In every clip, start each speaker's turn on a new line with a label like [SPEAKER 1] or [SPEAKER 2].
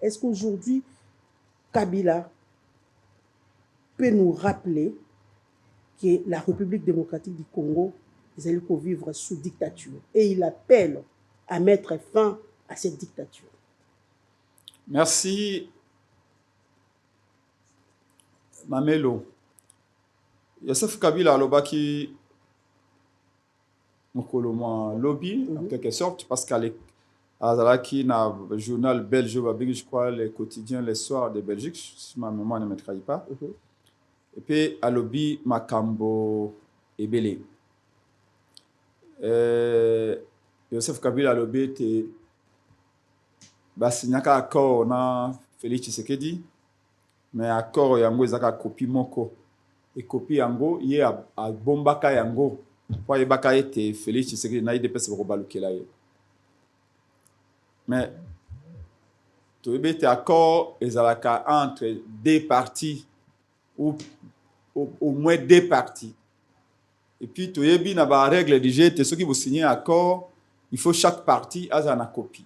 [SPEAKER 1] est-ce qu'aujourd'hui, Kabila peut nous rappeler que la République démocratique du Congo, ils allaient vivre sous dictature. Et il appelle à mettre fin à cette dictature.
[SPEAKER 2] Merci, Mamelo. Joseph Kabila alobaki mokolo lobby, en quelque sorte, parce qu'à Azalaki, na journal belge, je crois, les quotidiens, les soirs de Belgique, si ma mémoire ne me trahit pas. Et puis, à lobby, Makambo Ebele. Joseph Kabila lobby était signé un accord na Félix Tshisekedi, mais accord yango ezaka copie moko. Et copie yango, yé a bombaka yango. Pour yebaka ete Félix Tshisekedi na IDPS bakobalukela ye. Mais tu as accord entre deux parties ou au moins deux parties. Et puis tu as bien la règle du jeu, ceux qui vont signer un accord, il faut chaque partie a une copie.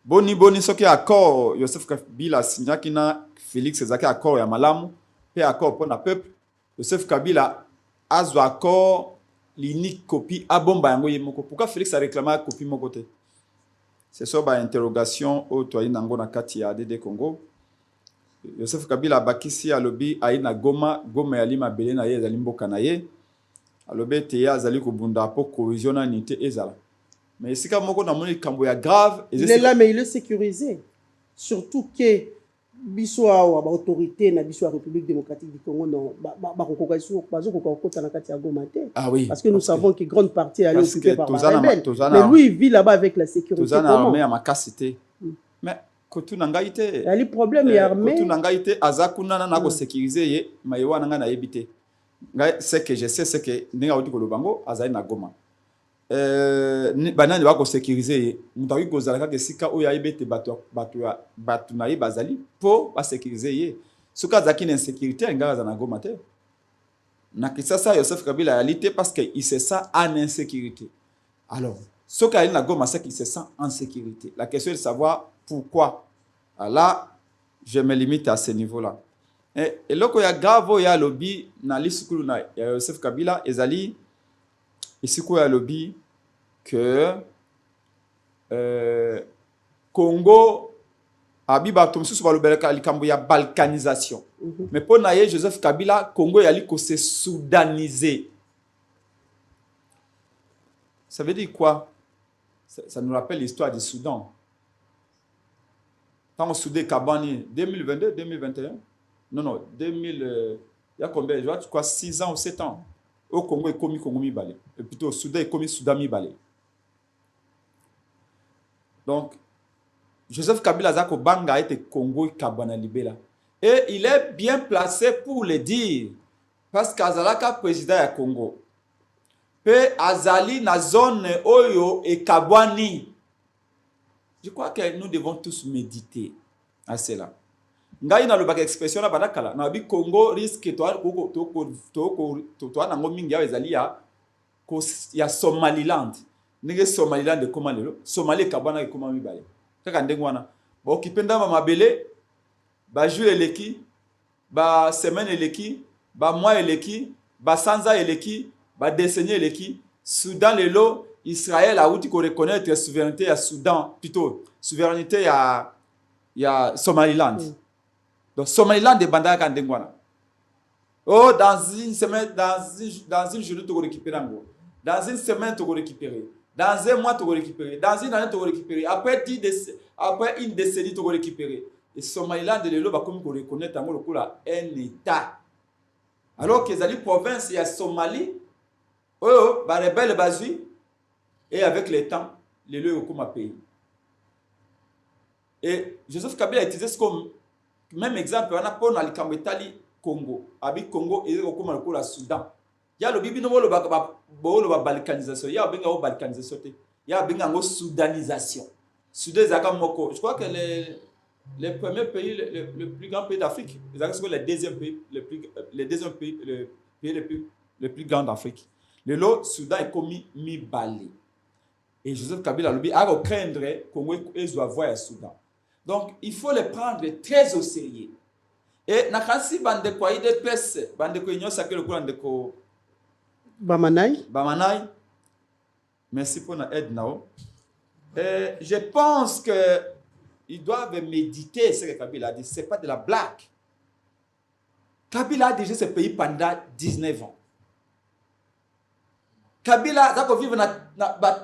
[SPEAKER 2] Boni ce qui est accord, Joseph Kabila signé qui na Félix ezaki accord ya malamu, et accord pour le peuple. Joseph Kabila a un accord l'unique copie a bomba yango yemoko. Pourquoi Félix a réclamé la copie mon côté? C'est ça une interrogation au toyi nango na kati ya ADD Congo. Joseph Kabila bakisi alobi aina goma ya lima belé na ye ezali mboka na ye. Alobi te ya azali ko bunda po cohésion na unité ezala. Mais sika moko na moni kambo ya grave,
[SPEAKER 1] il est là mais il est sécurisé. Surtout que biso awa ba autorité na biso République démocratique du Congo non ba kokokaiso bazo kokokota na kati ya Goma te.
[SPEAKER 2] Ah oui.
[SPEAKER 1] Parce que nous savons que grande partie est occupée par
[SPEAKER 2] les rebelles.
[SPEAKER 1] Mais lui il vit là-bas avec la sécurité.
[SPEAKER 2] Tozana armée à Makasité. Mais kotu nangaite.
[SPEAKER 1] Il y a les problèmes et armée.
[SPEAKER 2] Kotu nangaite azakuna na ko sécuriser ye mayewa nanga na yebite. Ngai ce que je sais c'est que ninga odi ko lobango azali na Goma. Banani ba ko sécuriser mutaki kozalaka ke sika oyo ayebete batu na ye bazali po ba sécuriser ye soka zaki na insécurité ngaka na Goma te na kisasa Joseph Kabila réalité parce que il se sent en insécurité. Alors soka na Goma c'est qu'il se sent en sécurité. La question est de savoir pourquoi. Alors, là je me limite à ce niveau là. Et loko ya grave ya lobby na lisukulu na Joseph Kabila ezali ici quoi ya lobby que Congo abiba tomsusu balobelaka likambo ya balkanisation. Mais pour naye Joseph Kabila Congo yali ko se soudaniser. Ça veut dire quoi? Ça nous rappelle l'histoire du Soudan. Quand on soudait Kabani 2022 2021 non 2000 il y a combien je crois 6 ans ou 7 ans. Au Congo est commis Congo Mibale. Et plutôt au Soudan est commis Soudan Mibale. Donc, Joseph Kabila Zako Banga a été Congo Kabana Libela. Et il est bien placé pour le dire. Parce qu'Azalaka président du Congo. Pe Azali na zone Oyo et Kabwani. Je crois que nous devons tous méditer à cela. Ngai na lobaka expression na badakala na bi Congo risque to na ngomingi ya ezali ya Somaliland. Nige Somaliland comment lelo Somalie kabana comment mibale. Kaka ndengo wana ba okipenda mabele ba jour eleki ba semaine eleki ba mois eleki ba sanza eleki ba décennie eleki Soudan lelo Israël a outi ko reconnaître la souveraineté à Soudan plutôt souveraineté ya Somaliland. Donc, Somaliland est bandé à Ndengwana. Oh, dans une semaine, dans une journée, tu vas récupérer. Dans une semaine, tu vas récupérer. Dans un mois, tu vas récupérer. Dans une année, tu vas récupérer. Après une décennie, tu vas récupérer. Et Somaliland, le va comme reconnaître un État. Alors que les provinces, il y a Somalie, oh, les rebelles basés, et avec le temps, les lieux comme un pays. Et Joseph Kabila a utilisé ce comme même exemple, on a pour na likambo etali Congo, abi Congo et au comme le Soudan. Il y a le bibi no lo ba balkanisation, il y a benga o balkanisation te. Il y a benga ngo soudanisation. Soudan zaka moko. Je crois que les premiers pays le plus grand pays d'Afrique, c'est le deuxième pays le plus grand d'Afrique. Le lot Soudan est commis mi balé. Et Joseph Kabila lobi a craindre Congo et doit voir le Soudan. Donc, il faut les prendre très au sérieux. Et nakasi bandeko IDPS, bandeko Union Sacrée le bandeko
[SPEAKER 1] Bamanai.
[SPEAKER 2] Bamanai. Merci pour notre aide, Nao. Je pense qu'ils doivent méditer ce que Kabila a dit. Ce n'est pas de la blague. Kabila a dirigé ce pays pendant 19 ans. Kabila a vécu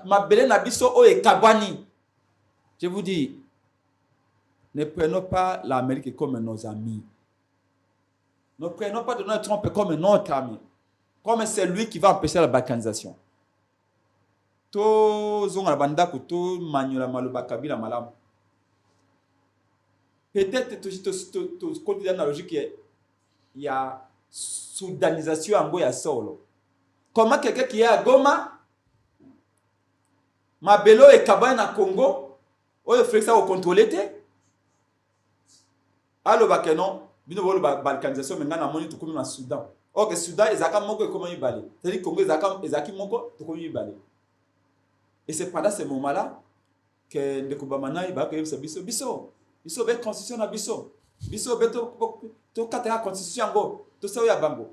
[SPEAKER 2] ma belle Nabiso o et Kabani. Je vous dis, ne prenons pas l'Amérique comme nos amis. Ne prenons pas Donald Trump comme notre ami. Comme c'est lui qui va empêcher la balkanisation. To zonga banda kuto manyola maloba Kabila malam. Peut-être to côté analogique il y a soudanisation en boya solo. Comment quelqu'un qui est à Goma Mabelo et Kabana na Congo oyo flexa au contrôler te allo bakeno bino bolo balkanisation menga na moni to comme na Soudan. OK Soudan ezaka moko comment ibale. C'est-à-dire Congo ezaki moko to comme ibale. Et c'est pendant ce moment-là que Ndeko Bamana va créer ce biso be constitution na biso be to katera constitution ngo to ça ya bango.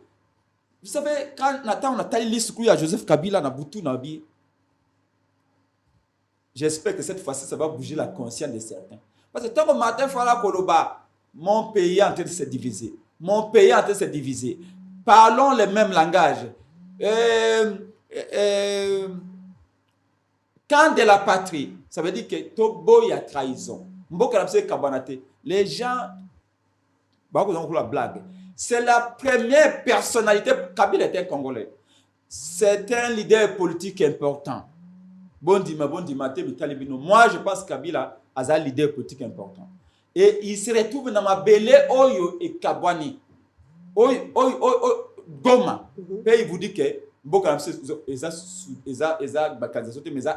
[SPEAKER 2] Vous savez quand on a taillé liste à Joseph Kabila na Boutou na bi. J'espère que cette fois-ci ça va bouger la conscience de certains. Parce que tant que matin fala koloba mon pays est en train de se diviser. Mon pays est en train de se diviser. Parlons le même langage. Quand de la patrie, ça veut dire que Tobo y a trahison. Les gens, la blague. C'est la première personnalité. Kabila était congolais. C'est un leader politique important. Moi, je pense que Kabila a un leader politique important. Et il se retrouve dans ma belle Oyo et Kabwani. Goma. Et il vous dit que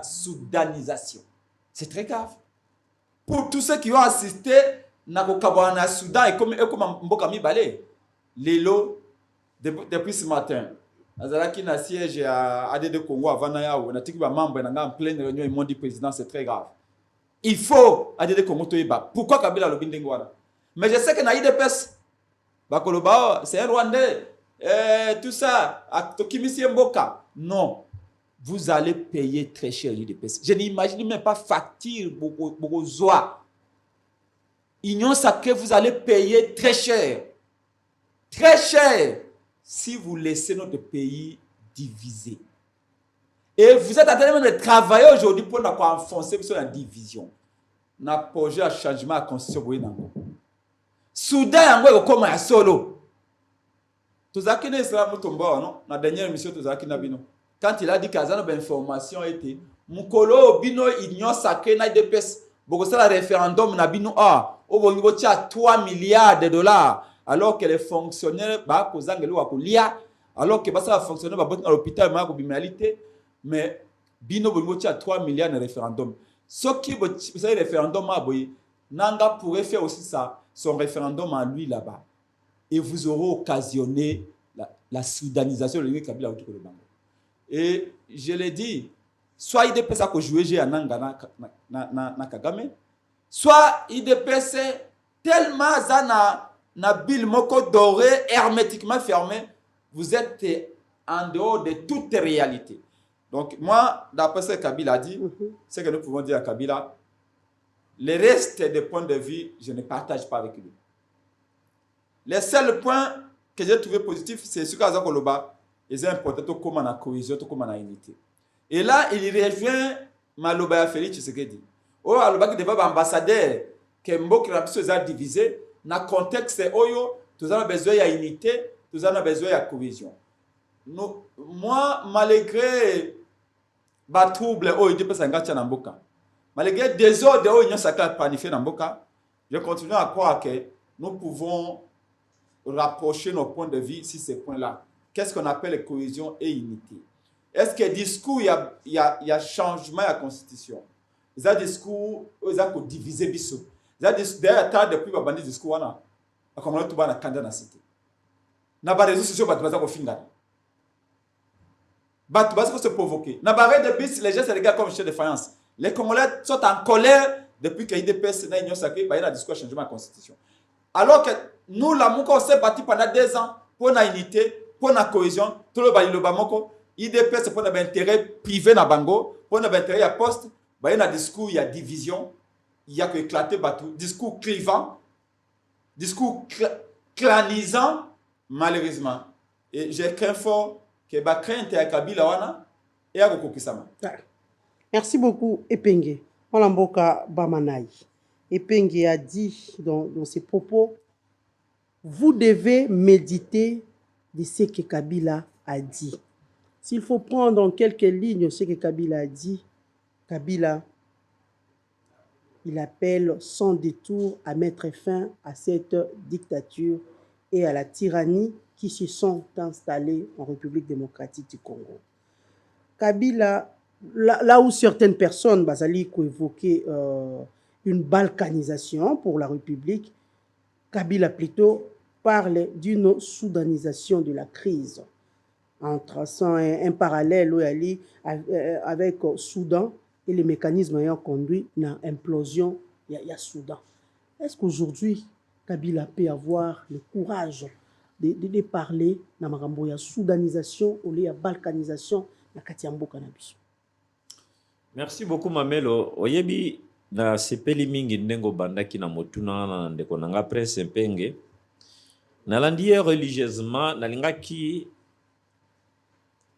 [SPEAKER 2] soudanisation. C'est très grave. Pour tous ceux qui ont assisté à Soudan et comme Mbokami Balé, Lelo, depuis ce matin, Azalaki na siège à ADD Congo avant Naya, on a dit que membre en pleine réunion, ils m'ont dit président, c'est très grave. Il faut ADD Congo Toiba. Pourquoi Kabila le Bindengwara? Mais je sais que Naïde Pes, Bakoloba, c'est un Rwandais. Tout ça, à Tokimisi Mboka. Non, vous allez payer très cher l'UDPS. Je n'imagine même pas facture beaucoup zoa. Union Sacrée, vous allez payer très cher. Très cher si vous laissez notre pays divisé. Et vous êtes en train de travailler aujourd'hui pour nous enfoncer sur la division. Nous avons projet à changement à la constitution. Soudain, il y a comme un solo. La dernière émission, quand il a dit qu'il y a une information, Mukolo Bino Union Sacrée na IDPS, beaucoup ça le référendum na Bino a, au niveau de 3 milliards de dollars, alors que les fonctionnaires ba ko zangelo wa kolia, alors que ça fonctionnaire ba à l'hôpital ma ko bimalité, mais Bino au niveau de 3 milliards de référendum. Ce qui c'est référendum a boy, Nanga pourrait faire aussi ça, son référendum à lui là-bas. Et vous aurez occasionné la soudanisation de Kabila autour de Bango. Et je l'ai dit, soit IDPS a joué à Nanga na Kagame, soit IDPS tellement na bil moko doré, hermétiquement fermé, vous êtes en dehors de toute réalité. Donc moi, d'après ce que Kabila a dit, c'est que nous pouvons dire à Kabila, le reste des points de vue, je ne partage pas avec lui. Les seuls points que j'ai trouvé positifs, c'est ce qu'Azak Koloba, ils ont important comme la cohésion, comme la unité. Et là, il revient Maloba Félix Tshisekedi. Oh, Aloba qui devait être ambassadeur, que Mbok a divisé, dans le contexte, nous avons besoin de unité, nous avons besoin de cohésion. Moi, malgré les troubles, malgré les désordres, je continue à croire que nous pouvons rapprocher nos points de vue sur ces points-là. Qu'est-ce qu'on appelle cohésion et unité? Est-ce que discours, il y a changement à la Constitution? Il y a discours, il y a diviser biso. Il y a d'ailleurs, depuis que le discours, on a commencé à faire un candidat dans la cité. Il y a des réseaux sociaux qui ont fait un ils se provoquer. Les gens se regardent comme chef de faïence. Les Congolais sont en colère depuis que l'IDPS n'a union sacrée, il y a un discours changement de la constitution. Alors que nous, là, on s'est battu pendant 2 ans pour la unité, pour la cohésion, tout le bali le bamoko, IDPS pour l'intérêt privé na bango, pour l'intérêt à poste, il y a un discours, il y a division, il y a que éclater bateau, discours clivant, discours clanisant, malheureusement. Et j'ai craint fort que ma crainte à Kabila wana et à Kokokisama.
[SPEAKER 1] Merci beaucoup, Epenge. Olamboka Bamanai. Epenge a dit dans ses propos, vous devez méditer de ce que Kabila a dit. S'il faut prendre en quelques lignes ce que Kabila a dit, Kabila, il appelle sans détour à mettre fin à cette dictature et à la tyrannie qui se sont installées en République démocratique du Congo. Kabila, là où certaines personnes, Bazali, ont évoqué une balkanisation pour la République, Kabila plutôt parle d'une soudanisation de la crise, en traçant un parallèle avec Soudan et les mécanismes ayant conduit à l'implosion il y a Soudan. Est-ce qu'aujourd'hui, Kabila peut avoir le courage de parler de la soudanisation ou de la balkanisation na Katiambo Cannabis?
[SPEAKER 3] Merci beaucoup Mamelo. Oyebi na sepeli mingi ndengo bandaki na motuna na ndeko nanga Prince Mpenge. Nalandi religieusement nalingaki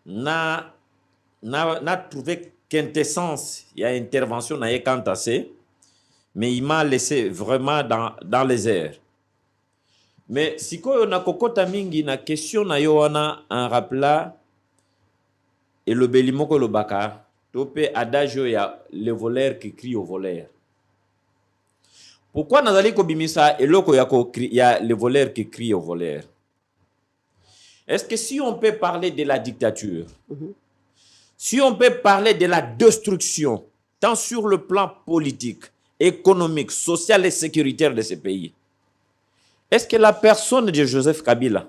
[SPEAKER 3] na trouvé quintessence il y a intervention na yekantassé, mais il m'a laissé vraiment dans les airs. Mais si ko na kokota mingi na question na yo wana en rappela et le belimoko le baka topé adagio ya le voleur qui crie au voleur. Pourquoi nazali ko bimisa eloko ya le voleur qui crie au voleur? Est-ce que si on peut parler de la dictature, si on peut parler de la destruction, tant sur le plan politique, économique, social et sécuritaire de ce pays, est-ce que la personne de Joseph Kabila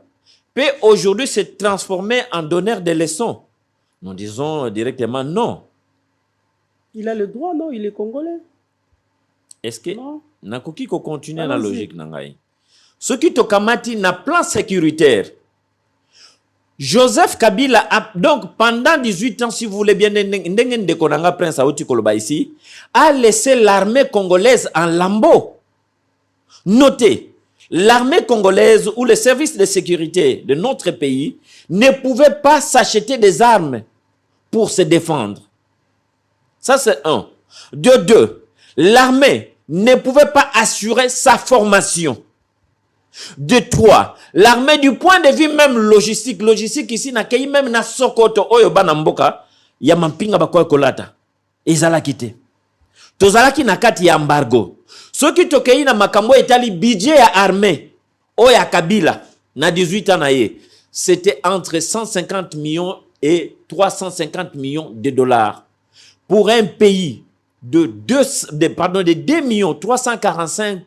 [SPEAKER 3] peut aujourd'hui se transformer en donneur de leçons? Nous disons directement non.
[SPEAKER 1] Il a le droit, non? Il est congolais.
[SPEAKER 3] Est-ce que Nakoki ko continue la logique nangai? Ce qui te kamati na plan sécuritaire, Joseph Kabila a donc pendant 18 ans, si vous voulez bien, Prince Aouti Koloba ici, a laissé l'armée congolaise en lambeaux. Notez, l'armée congolaise ou les services de sécurité de notre pays ne pouvaient pas s'acheter des armes pour se défendre. Ça, c'est un. De deux, l'armée ne pouvait pas assurer sa formation. De trois, l'armée du point de vue même logistique ici, na kei même na Sokoto, oyo banamboka, ya mampinga bakoy kolata. Ezala kite. Tozalaki na kati ya embargo. Soki tokei na makambo etali budget ya armée, oya Kabila, na 18 ans na ye, c'était entre 150 millions et 350 millions de dollars. Pour un pays de 2 millions 345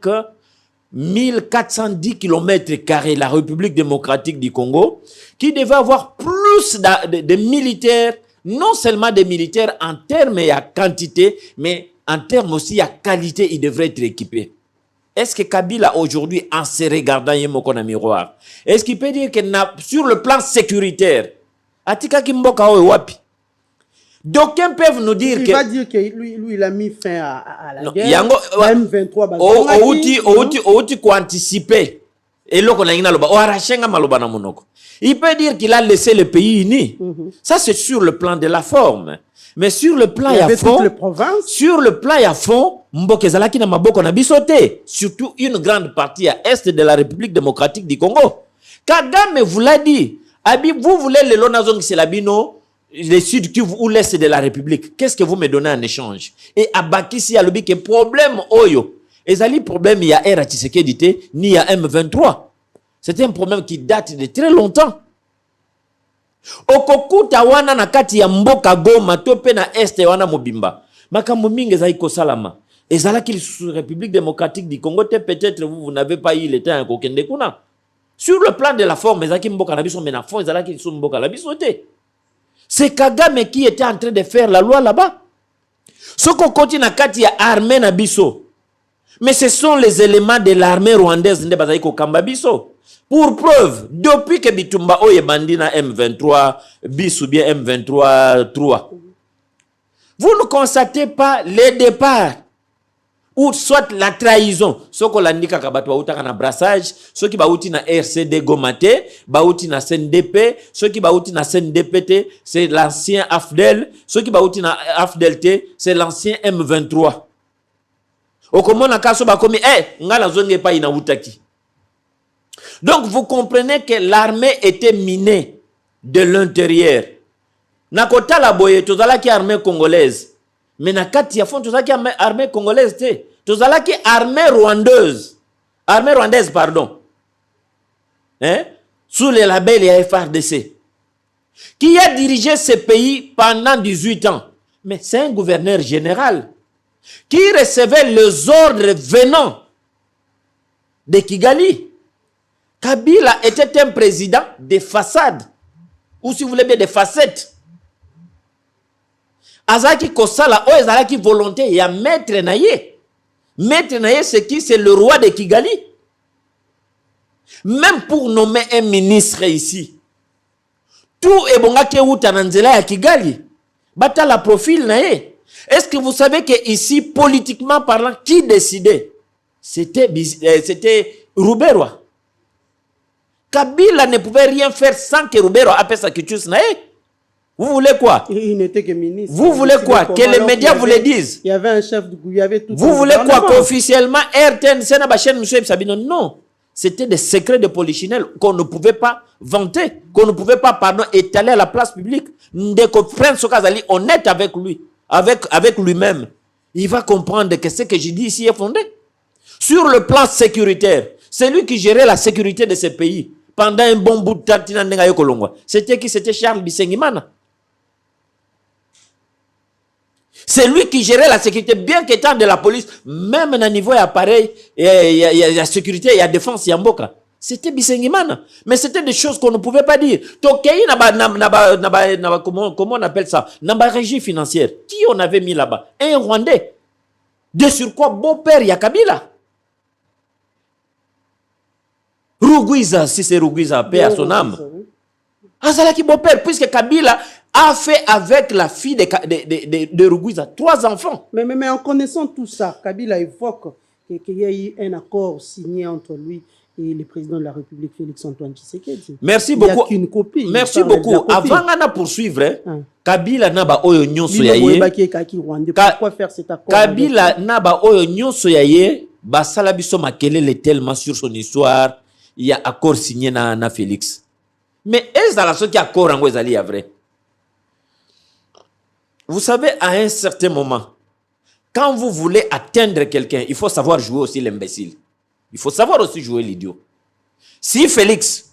[SPEAKER 3] 1410 km², la République démocratique du Congo, qui devait avoir plus de militaires, non seulement des militaires en termes et à quantité, mais en termes aussi à qualité, il devrait être équipé. Est-ce que Kabila aujourd'hui, en se regardant dans miroir, est-ce qu'il peut dire que sur le plan sécuritaire, Atika Kimboka Wapi? D'aucuns peuvent nous dire
[SPEAKER 1] il
[SPEAKER 3] que...
[SPEAKER 1] va dire que lui, il a mis fin à la
[SPEAKER 3] non,
[SPEAKER 1] guerre.
[SPEAKER 3] Yango,
[SPEAKER 1] M23.
[SPEAKER 3] Outi ko anticiper. Et là, il peut dire qu'il a laissé le pays uni. Ça, c'est sur le plan de la forme. Mais sur le plan à fond, sur le plan à fond, Mbokezalaki na maboko na bisote. Surtout une grande partie à est de la République démocratique du Congo. Kagame vous l'a dit. Abi, vous voulez le Lonazong Selabino, le sud Kivu ou l'est de la République. Qu'est-ce que vous me donnez en échange? Et à Bakissi, à l'obi, que problème oyo. Et ça, problème, il y a R. Tshisekedi, ni il y a M23. C'est un problème qui date de très longtemps. Okokuta wana na kati ya mboka Goma, tope na este wana mobimba. Makambo mingi za iko salama. Et ça, la République démocratique du Congo, peut-être vous n'avez pas eu le temps à kokende kuna. Sur le plan de la forme, ezaki mboka na biso mena fond, ezalaki so mboka la biso te. C'est Kagame qui était en train de faire la loi là-bas. Ce qu'on continue na kati ya armée na biso. Mais ce sont les éléments de l'armée rwandaise nde bazali ko kamba biso. Pour preuve, depuis que Bitumba oye bandina M23 bis ou bien M23 3. Vous ne constatez pas les départs ou soit la trahison. Ce qu'on l'a dit kakabatwa utaka na brassage, ceux qui bauti na RCD Gomate, bauti na CNDP, ceux qui bauti na CNDPT, c'est l'ancien AFDEL, ceux qui bauti na AFDELT, c'est l'ancien M23. Okomona kaso bakomi ngala zonge pa ina utaki. Donc vous comprenez que l'armée était minée de l'intérieur. Nakota la boye tozala ki armée congolaise. Mais nakati ya fond tozala ki armée congolaise te. Tozala ki armée rwandaise. Armée rwandaise pardon. Sous le label ya FRDC. Qui a dirigé ce pays pendant 18 ans. Mais c'est un gouverneur général qui recevait les ordres venant de Kigali. Kabila était un président de façade, ou si vous voulez bien de facettes. Azaki Kosala, Azaki volonté, il y a Maître Naye. Maître Naye, c'est qui? C'est le roi de Kigali. Même pour nommer un ministre ici, tout est bon à Keoutananzela à Kigali. Bata la profil Naye. Est-ce que vous savez que ici, politiquement parlant, qui décidait? C'était Rouberwa. Kabila ne pouvait rien faire sans que Rouberwa appelle sa culture. Vous voulez quoi?
[SPEAKER 1] Il n'était que ministre.
[SPEAKER 3] Vous voulez quoi? Que les médias vous le disent?
[SPEAKER 1] Il y avait un chef du gouvernement. Il y avait tout.
[SPEAKER 3] Vous voulez quoi? Qu'officiellement, RTNC n'a pas chaîne M. Sabino? Non. C'était des secrets de polichinelle qu'on ne pouvait pas vanter, qu'on ne pouvait pas, étaler à la place publique. Dès que Prince Okazali honnête avec lui, avec lui-même, il va comprendre que ce que j'ai dit ici est fondé. Sur le plan sécuritaire, c'est lui qui gérait la sécurité de ce pays pendant un bon bout de temps. C'était qui? C'était Charles Bisengimana. C'est lui qui gérait la sécurité, bien qu'étant de la police, même à niveau appareil, il y a sécurité, il y a défense, il y a Mboka. C'était Bisengimana. Mais c'était des choses qu'on ne pouvait pas dire. Comment on appelle ça? Naba régie financière. Qui on avait mis là-bas? Un Rwandais. De surcroît, beau-père, il y a Kabila. Rugwiza, si c'est Rugwiza, paix à son âme. Azalaki beau-père, puisque Kabila a fait avec la fille de Rugwiza 3 enfants.
[SPEAKER 1] Mais en connaissant tout ça, Kabila évoque qu'il y a eu un accord signé entre lui et le président de la République, Félix-Antoine Tshisekedi.
[SPEAKER 3] Merci beaucoup.
[SPEAKER 1] Il n'y a qu'une copie.
[SPEAKER 3] Merci beaucoup. Avant de poursuivre, Kabila naba oyo nyonso yaye.
[SPEAKER 1] Pourquoi faire cet accord?
[SPEAKER 3] Kabila naba oyo nyonso yaye, basala biso makelele tellement sur son histoire, il y a accord signé na Félix. Mais est-ce dans la sorte qui accord en Wezali vrai? Vous savez, à un certain moment, quand vous voulez atteindre quelqu'un, il faut savoir jouer aussi l'imbécile. Il faut savoir aussi jouer l'idiot. Si Félix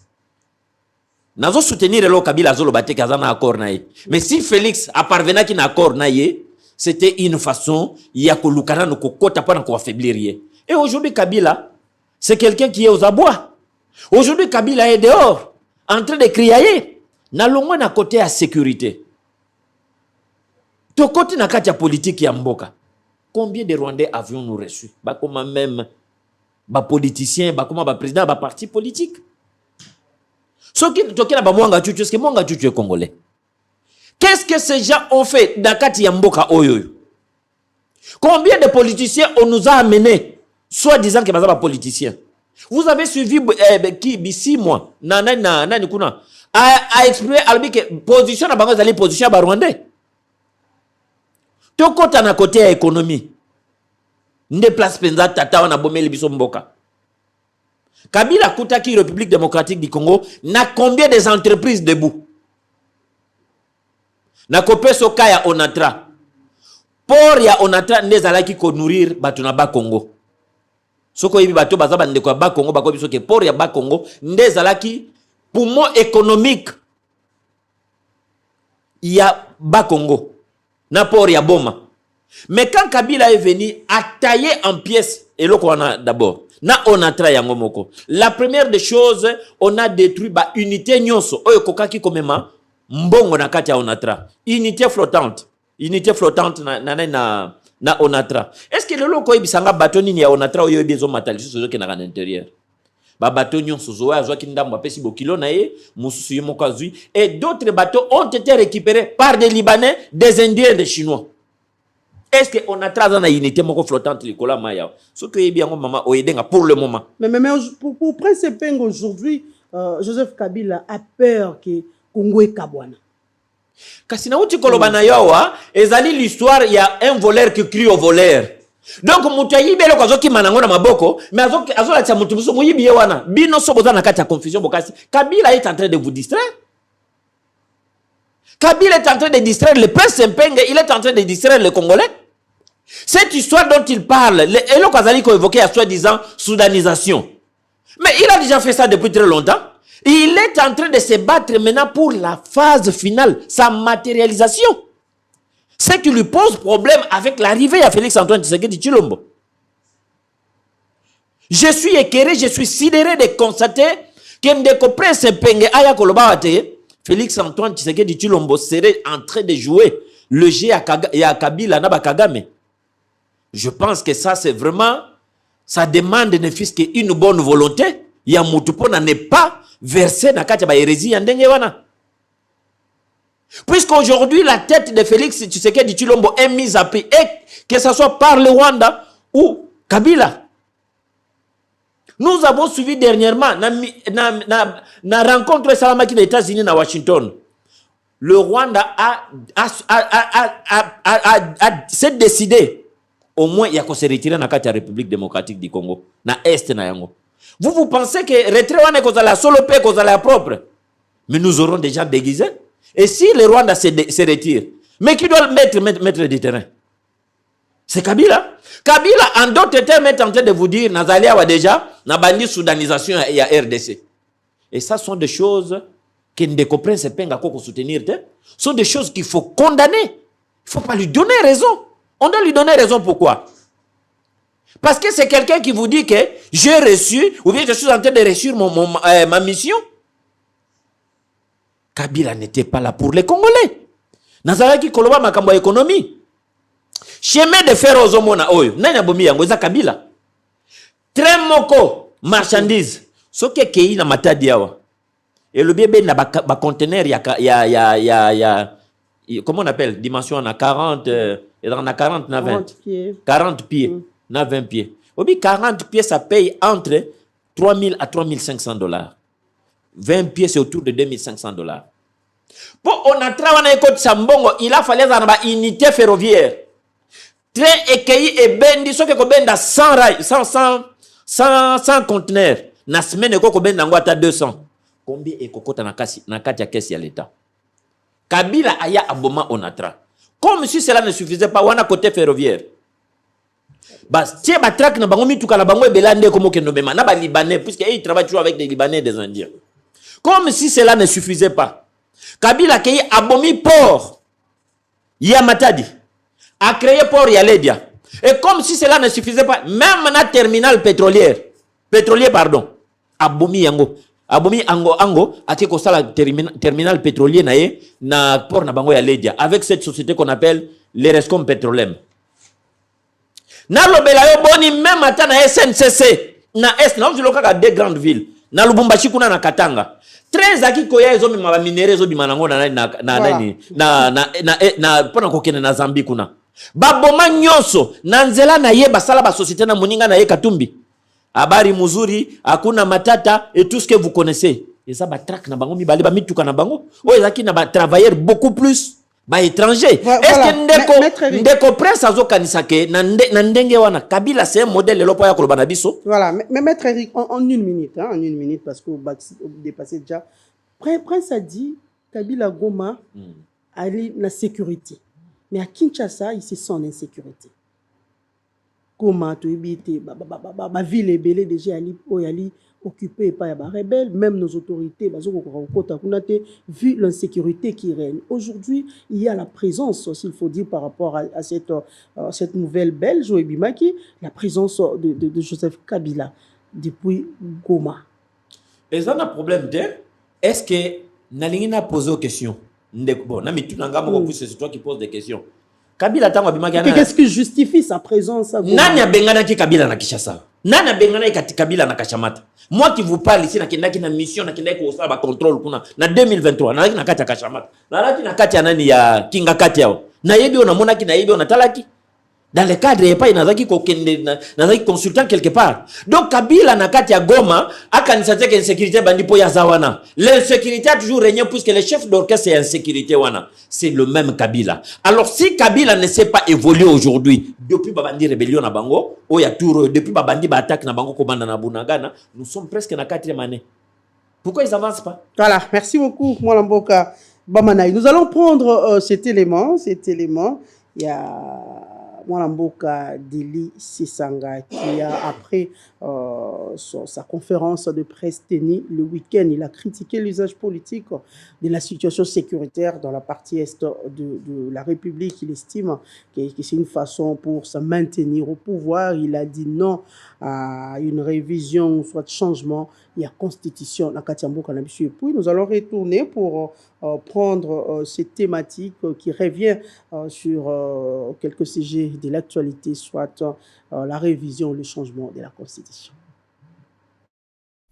[SPEAKER 3] n'a pas soutenu le Kabila Zolo Bate Kazana accord naïe, mais si Félix a parvenu qu'il n'a accord naïe, c'était une façon, il y a que Lukana ne kokota pas encore affaiblir. Et aujourd'hui, Kabila, c'est quelqu'un qui est aux abois. Aujourd'hui, Kabila est dehors, en train de crier. N'allons à côté à sécurité. De côté na katia politique ya mboka. Combien de Rwandais avions-nous reçus? Bah comment même bah politiciens, bah comment bah président, bah parti politique. Ce qui toki na ba mwanga chuchu, est-ce que mwanga chuchu est congolais? Qu'est-ce que ces gens ont fait dans kati ya mboka oyo? Combien de politiciens on nous a amenés, soi-disant que bah politiciens? Vous avez suivi qui Bissi moi, nani kuna a exprimé albi que position na bango zali position ba Rwandais. Tokota na côté ya économie. Nde place penza tata wana bomeli biso mboka. Kabila kutaki République démocratique du Congo na combien des entreprises debout? Na kopeso kaya Onatra. Pour ya Onatra ndezalaki ko nourrir batu na ba Congo. Soko yibi bato bazaba ndeko ya ba Congo bako biso ke pour ya ba Congo ndezalaki poumon économique ya ba Congo. Na port ya Boma. Mais quand Kabila est venu à tailler en pièces, et là qu'on a d'abord, na Onatra yango moko. La première des choses, on a détruit ba unité nyonso. Oyo kokaki komema mbongo na kati ya Onatra. Unité flottante. unité flottante na Onatra. Est-ce que le loko ibisanga bateau nini ya Onatra oyo bezo matali so ke na l'intérieur? Ba bateau nyonso zo azwa kindambo apesi bokilo na ye mususu yemo kazui, et d'autres bateaux ont été récupérés par des Libanais, des Indiens, des Chinois. Est-ce que Onatra dans une unité moko flottante likola maya? Ce que bien maman oyedenga pour le moment.
[SPEAKER 1] Mais pour Prince Peng aujourd'hui, Joseph Kabila a peur que Congo et Kabwana.
[SPEAKER 3] Kasi na uti koloba na yawa, ezali l'histoire, il y a un voleur qui crie au voleur. Donc mutu ayibelo kwa zoki manango na maboko, mais azola tia mutu muso muyibi wana. Bino soboza na kati ya confusion bokasi. Kabila est en train de vous distraire. Kabila est en train de distraire le prince Mpenge, il est en train de distraire les Congolais. Cette histoire dont il parle, Elo Kazali a évoqué à soi-disant soudanisation. Mais il a déjà fait ça depuis très longtemps. Il est en train de se battre maintenant pour la phase finale, sa matérialisation. Ce qui lui pose problème avec l'arrivée à Félix-Antoine Tshisekedi Tshilombo. Je suis écœuré, je suis sidéré de constater que Ndeko Prince Mpenge Aya Kolobawate, Félix-Antoine Tshisekedi Tshilombo serait en train de jouer le jeu à Kabila Naba Kagame. Je pense que ça, c'est vraiment, ça demande ne fût qu'une bonne volonté. Il y a Moutoupo n'est pas versé dans la hérésie yandenge wana. Puisqu'aujourd'hui, la tête de Félix Tshisekedi Tshilombo est mise à prix, et que ce soit par le Rwanda ou Kabila. Nous avons suivi dernièrement la rencontre Salamaki des États-Unis à Washington. Le Rwanda s'est décidé, au moins, il y a qu'on se retirer dans la République démocratique du Congo, dans l'Est na yango. Vous pensez que retrait wana est la solo paix, est la propre? Mais nous aurons déjà déguisé. Et si le Rwanda se retire, mais qui doit mettre du terrain? C'est Kabila. Kabila, en d'autres termes, est en train de vous dire, Nazalia a déjà, na bandi soudanisation et à RDC. Et ça sont des choses que Ndeko Prince Mpenge a soutenir. Ce sont des choses qu'il faut condamner. Il ne faut pas lui donner raison. On doit lui donner raison pourquoi? Parce que c'est quelqu'un qui vous dit que j'ai reçu, ou bien je suis en train de réussir ma mission. Kabila n'était pas là pour les Congolais. Nazaraki Koloba Makambo économie. Chemin de fer aux homona oyo. Nanya bomi yango za Kabila. Très moko marchandise. Ce qui est na matadi yawa. Et le bébé na ba conteneur comment on appelle dimension na 40 et dans na 40 na 20 40 pieds na 20 pieds. Obi 40 pieds ça paye entre 3000 à 3500 dollars. 20 pieds c'est autour de 2500 dollars. Pour on a travaillé côté Sambongo, il a fallu avoir une unité ferroviaire. Train écueilli et bendi so que benda 100 rails 100 conteneurs. Na semaine ko benda ngwata 200. Combien est kokota na kati ya kesi ya l'État? Kabila aya aboma onatra. Comme si cela ne suffisait pas, wana côté ferroviaire. Bas, tiens, ba track na bango mituka na bango ebelande komo kendo bema na ba Libanais, puisqu'ils travaillent toujours avec des Libanais et des Indiens. Comme si cela ne suffisait pas. Kabila qui a abomi port Yamatadi a créé port Yaledia. Et comme si cela ne suffisait pas, même na terminal pétrolier pardon, abomi yango. Abomi ango a été constat terminal pétrolier na port na bango Yaledia avec cette société qu'on appelle l'Erescom Petrolem. Na lobela yo boni même ata na SNCC na est na oziloka deux grandes villes na Lubumbashi kuna na Katanga. Très aki koya ezo mima ba minere ezo bimanango na pona kokene na Zambie kuna. Ba boma nyonso na nzela na ye basala ba société na moninga na ye Katumbi. Habari muzuri, hakuna matata et tout ce que vous connaissez. Et ça ba track na bango mibale ba mituka na bango. O ezaki na ba travailleurs beaucoup plus ba étrangers. Est-ce que ndeko Prince azo kanisa ke na ndenge wana Kabila c'est un modèle lopo ya koloba na biso.
[SPEAKER 1] Voilà, mais maître Eric en une minute en une minute parce que vous dépassez déjà. Prince a dit Kabila Goma aller la sécurité. Mais à Kinshasa, il se sent en insécurité. Comment tu habites ma ville est belle déjà ali occupée par les rebelles, même nos autorités, vu l'insécurité qui règne. Aujourd'hui, il y a la présence, s'il faut dire, par rapport à cette nouvelle belge, Joëbimaki, la présence de Joseph Kabila depuis Goma.
[SPEAKER 3] Et ça, un problème, est-ce que Nalingina pose aux questions? Bon, c'est toi qui poses des questions. Kabila tango abimaki ana.
[SPEAKER 1] Qu'est-ce qui justifie sa présence à Goma?
[SPEAKER 3] Nani abengana ki Kabila na Kinshasa? Nani abengana ki Kabila na Kachamata? Moi qui vous parle ici na kendaki na mission na kendaki ko sala contrôle kuna na 2023 na kati na Kachamata. Na kati ya nani ya Kinga kati yao. Na yebi ona mona ki na yebi ona talaki. Dans le cadre, il n'y a pas de consultant quelque part. Donc, Kabila na kati ya Goma, akanisate que l'insécurité bandi po ya zawana. L'insécurité a toujours régné puisque le chef d'orchestre est insécurité wana. C'est le même Kabila. Alors, si Kabila ne sait pas évoluer aujourd'hui, depuis Babandi rébellion na bango, depuis Babandi attaque na bango komanda na Bunagana, nous sommes presque na 4e année. Pourquoi ils n'avancent pas?
[SPEAKER 1] Voilà, merci beaucoup, Mwalamboka Bamanaï. Nous allons prendre cet élément. Il y a Mwalamboka Deli Sisanga qui a, après sa conférence de presse tenue le week-end, il a critiqué l'usage politique de la situation sécuritaire dans la partie est de la République. Il estime que c'est une façon pour se maintenir au pouvoir. Il a dit non à une révision, soit de changement. Il y a constitution, la Katiambo Kanabisu. Et puis nous allons retourner pour prendre cette thématique qui revient sur quelques sujets de l'actualité, soit la révision, le changement de la constitution.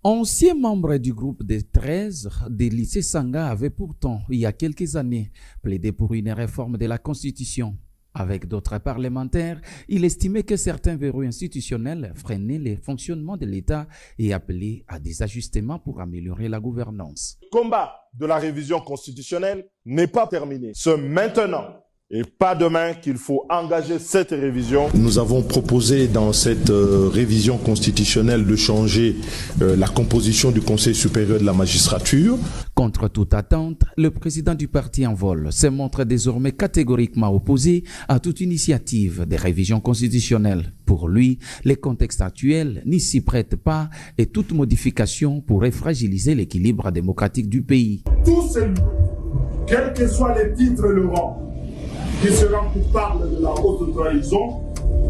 [SPEAKER 4] Ancien membre du groupe des 13 des lycées Sanga avait pourtant, il y a quelques années, plaidé pour une réforme de la Constitution. Avec d'autres parlementaires, il estimait que certains verrous institutionnels freinaient le fonctionnement de l'État et appelait à des ajustements pour améliorer la gouvernance.
[SPEAKER 5] Le combat de la révision constitutionnelle n'est pas terminé. C'est maintenant et pas demain qu'il faut engager cette révision.
[SPEAKER 6] Nous avons proposé dans cette révision constitutionnelle de changer la composition du Conseil supérieur de la magistrature.
[SPEAKER 4] Contre toute attente, le président du parti en vol se montre désormais catégoriquement opposé à toute initiative de révision constitutionnelle. Pour lui, le contexte actuel n'y s'y prête pas et toute modification pourrait fragiliser l'équilibre démocratique du pays.
[SPEAKER 5] Tout celui, quels que soient les titres et le rang, qui sera coupable de la haute trahison,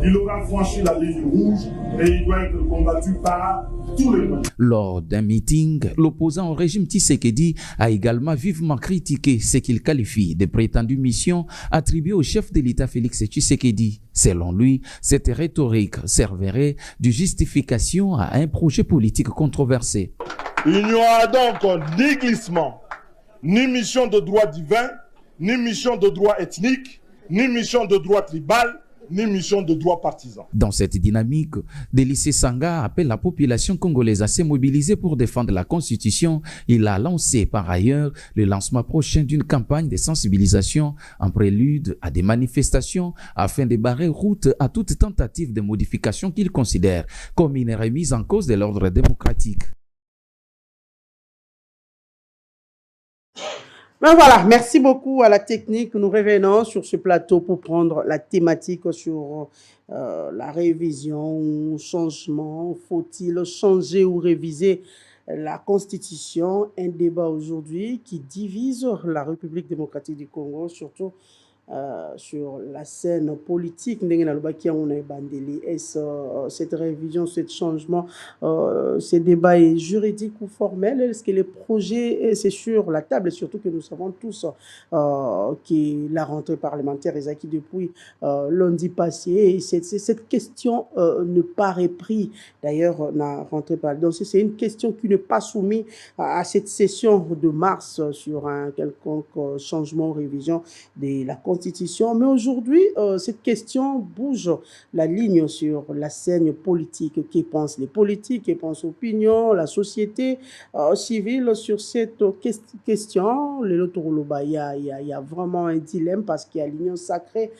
[SPEAKER 5] il aura franchi la ligne rouge et il doit être combattu par tous les moyens.
[SPEAKER 4] Lors d'un meeting, l'opposant au régime Tshisekedi a également vivement critiqué ce qu'il qualifie de prétendues missions attribuées au chef de l'État Félix Tshisekedi. Selon lui, cette rhétorique servirait de justification à un projet politique controversé.
[SPEAKER 5] Il n'y aura donc ni glissement, ni mission de droit divin, ni mission de droit ethnique, ni mission de droit tribal, ni mission de droit partisan.
[SPEAKER 4] Dans cette dynamique, Délicé Sanga appelle la population congolaise à se mobiliser pour défendre la Constitution. Il a lancé par ailleurs le lancement prochain d'une campagne de sensibilisation en prélude à des manifestations afin de barrer route à toute tentative de modification qu'il considère comme une remise en cause de l'ordre démocratique.
[SPEAKER 1] Ben voilà, merci beaucoup à la technique. Nous revenons sur ce plateau pour prendre la thématique sur la révision, changement. Faut-il changer ou réviser la Constitution? Un débat aujourd'hui qui divise la République démocratique du Congo, surtout sur la scène politique. Est-ce cette révision, ce changement, ce débat est juridique ou formel? Est-ce que les projets, c'est sur la table? Et surtout que nous savons tous que la rentrée parlementaire est acquise depuis lundi passé. Et cette question ne paraît pris d'ailleurs la rentrée parlementaire. Donc c'est une question qui n'est pas soumise à cette session de mars sur un quelconque changement ou révision de la Constitution. Mais aujourd'hui, cette question bouge la ligne sur la scène politique. Que pensent les politiques, que pense l'opinion, la société civile sur cette question? Il y a vraiment un dilemme parce qu'il y a l'union sacrée.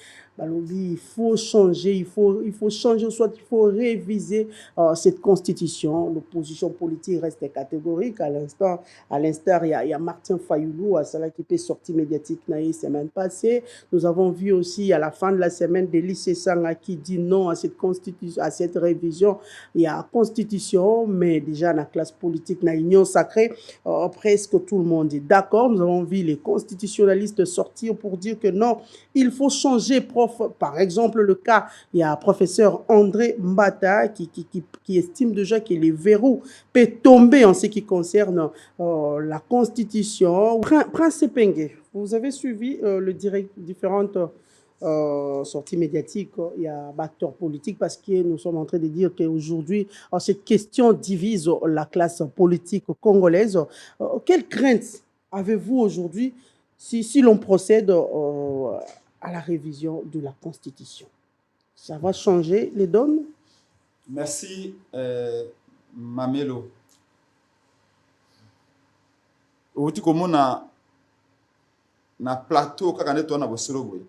[SPEAKER 1] Il faut changer, il faut changer, soit il faut réviser cette constitution. L'opposition politique reste catégorique. À l'instar, il y a Martin Fayoulou, à cela qui peut sortir médiatique la semaine passée. Nous avons vu aussi à la fin de la semaine Délicé Sanga qui dit non à cette constitution, à cette révision. Il y a constitution, mais déjà dans la classe politique, dans l'union sacrée, presque tout le monde est d'accord. Nous avons vu les constitutionnalistes sortir pour dire que non, il faut changer. Par exemple, le cas, il y a professeur André Mbata qui estime déjà que les verrous peuvent tomber en ce qui concerne la Constitution. Prince Sepengue, vous avez suivi différentes sortie médiatique, il y a acteurs politiques parce que nous sommes en train de dire qu'aujourd'hui, cette question divise la classe politique congolaise. Quelle crainte avez-vous aujourd'hui si l'on procède à la révision de la Constitution? Ça va changer les donnes?
[SPEAKER 2] Merci, Mamelo. Outi komo na plateau kaka nde toana bosolo boye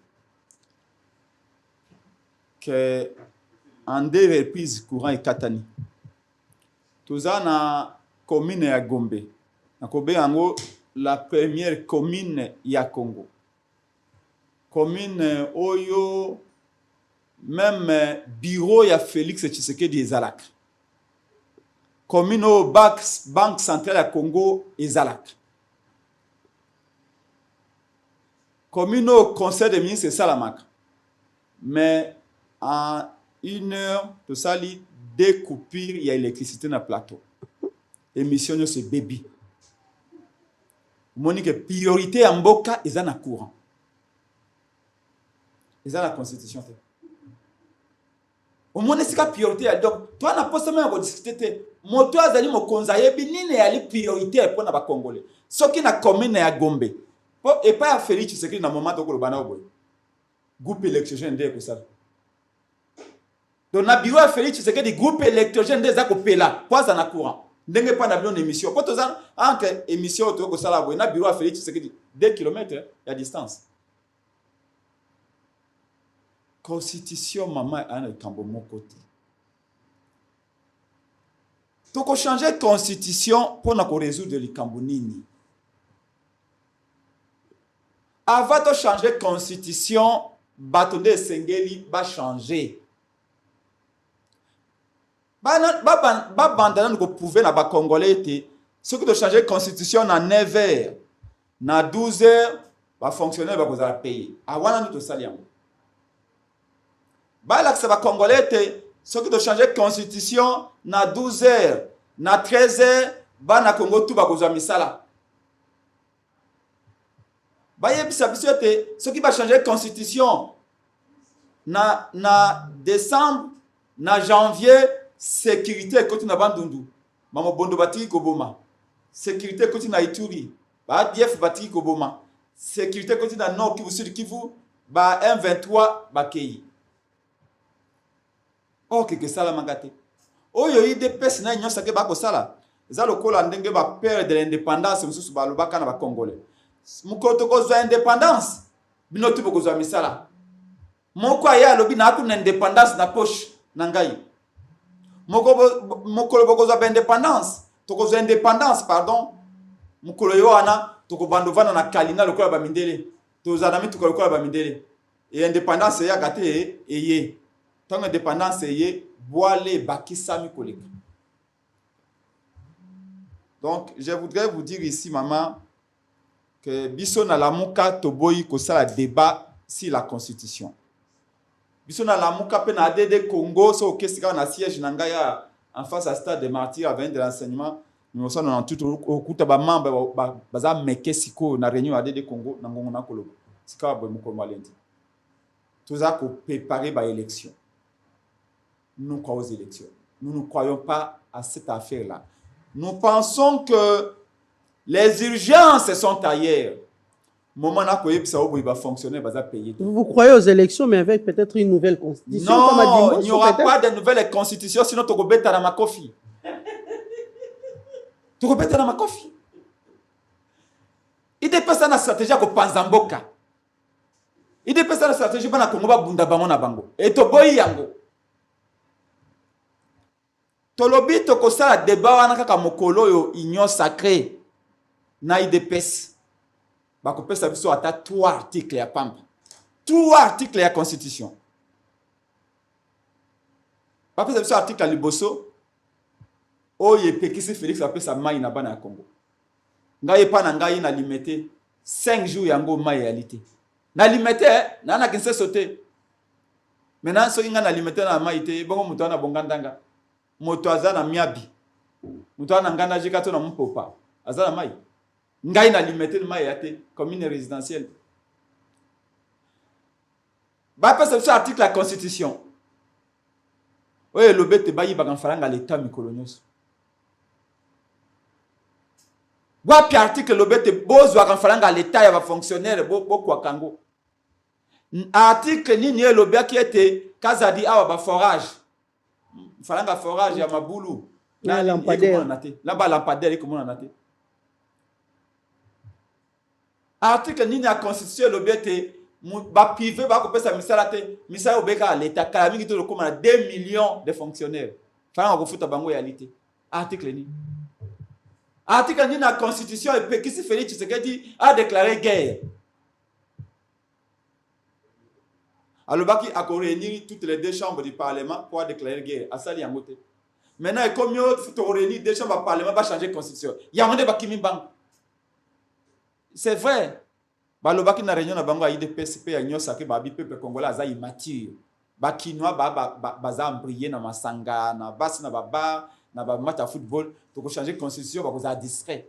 [SPEAKER 2] que en 2 reprises courant ekatani toza na commune ya Gombe na kobe yango la première commune ya Congo, commune oyo même bureau ya Félix Tshisekedi ezalaka, commune oyo banque centrale ya Congo ezalaka, commune au conseil des ministres et Salamaka. Mais en 1 heure, tout ça, 2 coupures, il y a électricité dans le plateau. Émission de ce baby. Monique priorité en Mboka, ils ont un courant. Ils ont la constitution. Au moins, c'est la priorité. Donc, toi, on a pas seulement discuté. Moi, toi, tu as dit que conseiller, il y a une priorité pour les Congolais. Ce qui est la commune à Gombe. Et pas à Félix Tshisekedi dans le moment où le a groupe électrogène de ça. Donc na bureau à Félix Tshisekedi groupe électrogène de ça ko pela quoi ça na courant. Ndenge pas na bien émission. Quand on entre émission to ko sala boy na bureau à Félix Tshisekedi 2 km la distance. Constitution maman a un cambo mon côté. To ko changer constitution pour na ko résoudre le cambo nini. Avant de changer la constitution, Batonde Sengeli va changer. Bandana nous prouver na ba Congolais ce que de changer la constitution na 9 heures, na 12 heures, va fonctionner va vous payer. Awana nous to saliam. Ba la que ba Congolais ce que de changer la constitution na 12 heures, na 13 heures, ba na Congo tout ba vous misala. Ce qui va changer la constitution na décembre, na janvier, sécurité côté na Bandundu. Mamo Bondo Batiki Koboma. Sécurité côté na Ituri. Ba DF Batiki Koboma. Sécurité côté na Nord Kivu Sud Kivu. Ba M23 Bakei. Oh, que ça la mangate. Oh, yo IDPS na nyosa ke bako sala. Za lokola ndenge ba perdre de l'indépendance mususu ba lobaka na ba Congolais. Mukoto kozwa indépendance binotu bokozwa misala moko aya lobi na ku na indépendance na poche na ngai mokolo bokozwa indépendance tokozwa indépendance pardon mokolo yo ana tokobandovana na kalina lokola ba mindele tozana mitu lokola ba mindele et indépendance ya gate eye tant indépendance eye boile bakisami koleka. Donc je voudrais vous dire ici maman que biso na lamuka toboyi ko sala débat sur la constitution. Biso na lamuka pe na ADD Congo so kesika na siège na ngaya en face à stade des martyrs à 20 de l'enseignement. Nous sommes dans tout okuta ba membre baza mekesiko na réunion ADD Congo na ngongo na kolobo. Sika boy moko malendi. Toza ko préparer ba élection. Nous croyons aux élections. Nous ne croyons pas à cette affaire là. Nous pensons que les urgences sont ailleurs. Vous
[SPEAKER 1] croyez aux élections, mais avec peut-être une nouvelle constitution?
[SPEAKER 2] Non, il n'y aura pas de nouvelle constitution, sinon tu vas bêter dans ma coffee. Tu vas bêter dans ma coffee. Il dépend de la stratégie pour Panzamboka. Il dépend de la stratégie pour la Congo Bunda Bamona Bango. Et to boy yango. Tolobi to kosa débat wana kaka mokolo yo union sacrée. Na IDPS bakopesa biso ata 3 articles ya pamba 3 articles ya constitution bakopesa biso article ya liboso oye pekisi Félix apesa mai na bana ya Congo ngai pa na ngai na limité 5 jours yango mai ya lité na limité na na kinse sauter maintenant so inga na limité na mai te bongo muto na bongandanga moto azana miabi muto na ngana jikato na mpopa azana mai ngai na limité de mai yate commune résidentielle bapesa biso article la constitution oyo elobi ete bayibaka mfaranga l'état mikolo nyonso. Wapi article elobi ete bozwaka mfaranga l'état ya bafonctionnaire bokwaka yango. Article nini elobiaki ete kazadi awa baforage mfaranga forage ya mabulu
[SPEAKER 1] na lampadaire
[SPEAKER 2] là-bas lampadaire ekomona te. Article nini ya constitution elobi ete ba privé ba kopesa misala te misala obeka l'état kala mingi to lokoma na 2 millions de fonctionnaires fana ko futa bango ya lité. Article ni na constitution epekisi Félix Tshisekedi a déclaré guerre. Alobaki a réunir toutes les deux chambres du parlement pour déclarer guerre asali yango te. Maintenant comme yo futo réunir deux chambres du parlement va changer constitution yango ba kimi bang. C'est vrai. Balobaki na réunion na bango ya IDPS pe ya nyosa ke babi peuple congolais aza immature. Ba kinois baza embriller na masanga na basi na baba na ba match à football to ko changer constitution ba ko za distrait.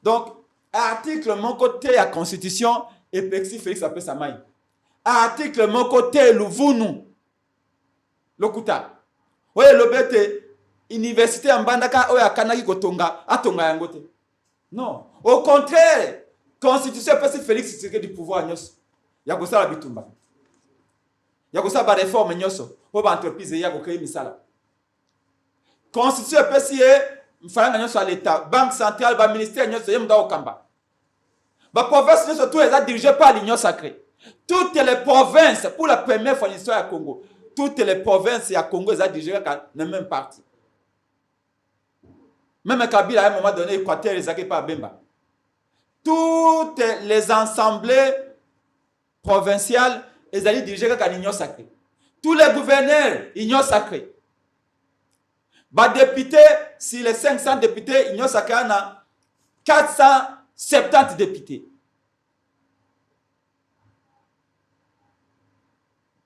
[SPEAKER 2] Donc article mon côté ya constitution et pexi Félix appelle sa maille. Article mon côté luvunu lokuta. Oye lobete université en bandaka oya kanaki kotonga atonga yango te. Non, au contraire, constitution peut se Félix Tshisekedi du pouvoir nyos. Ya ko sala bitumba. Ya ko sala ba réforme nyoso, po ba entreprise ya ko créer misala. Constitution peut se mfaranga nyoso à l'état, banque centrale, ba ministère nyoso yemda okamba. Ba province nyoso tout est dirigé par l'union sacrée. Toutes les provinces pour la première fois dans l'histoire du Congo, toutes les provinces du Congo sont dirigées par la même parti. Même Kabila à un moment donné, Équateur, ils n'ont pas Bemba. Toutes les assemblées provinciales, ils sont dirigées par l'union sacrée. Tous les gouverneurs, l'union sacrée. Les députés, si les 500 députés, l'union sacrée a 470 députés.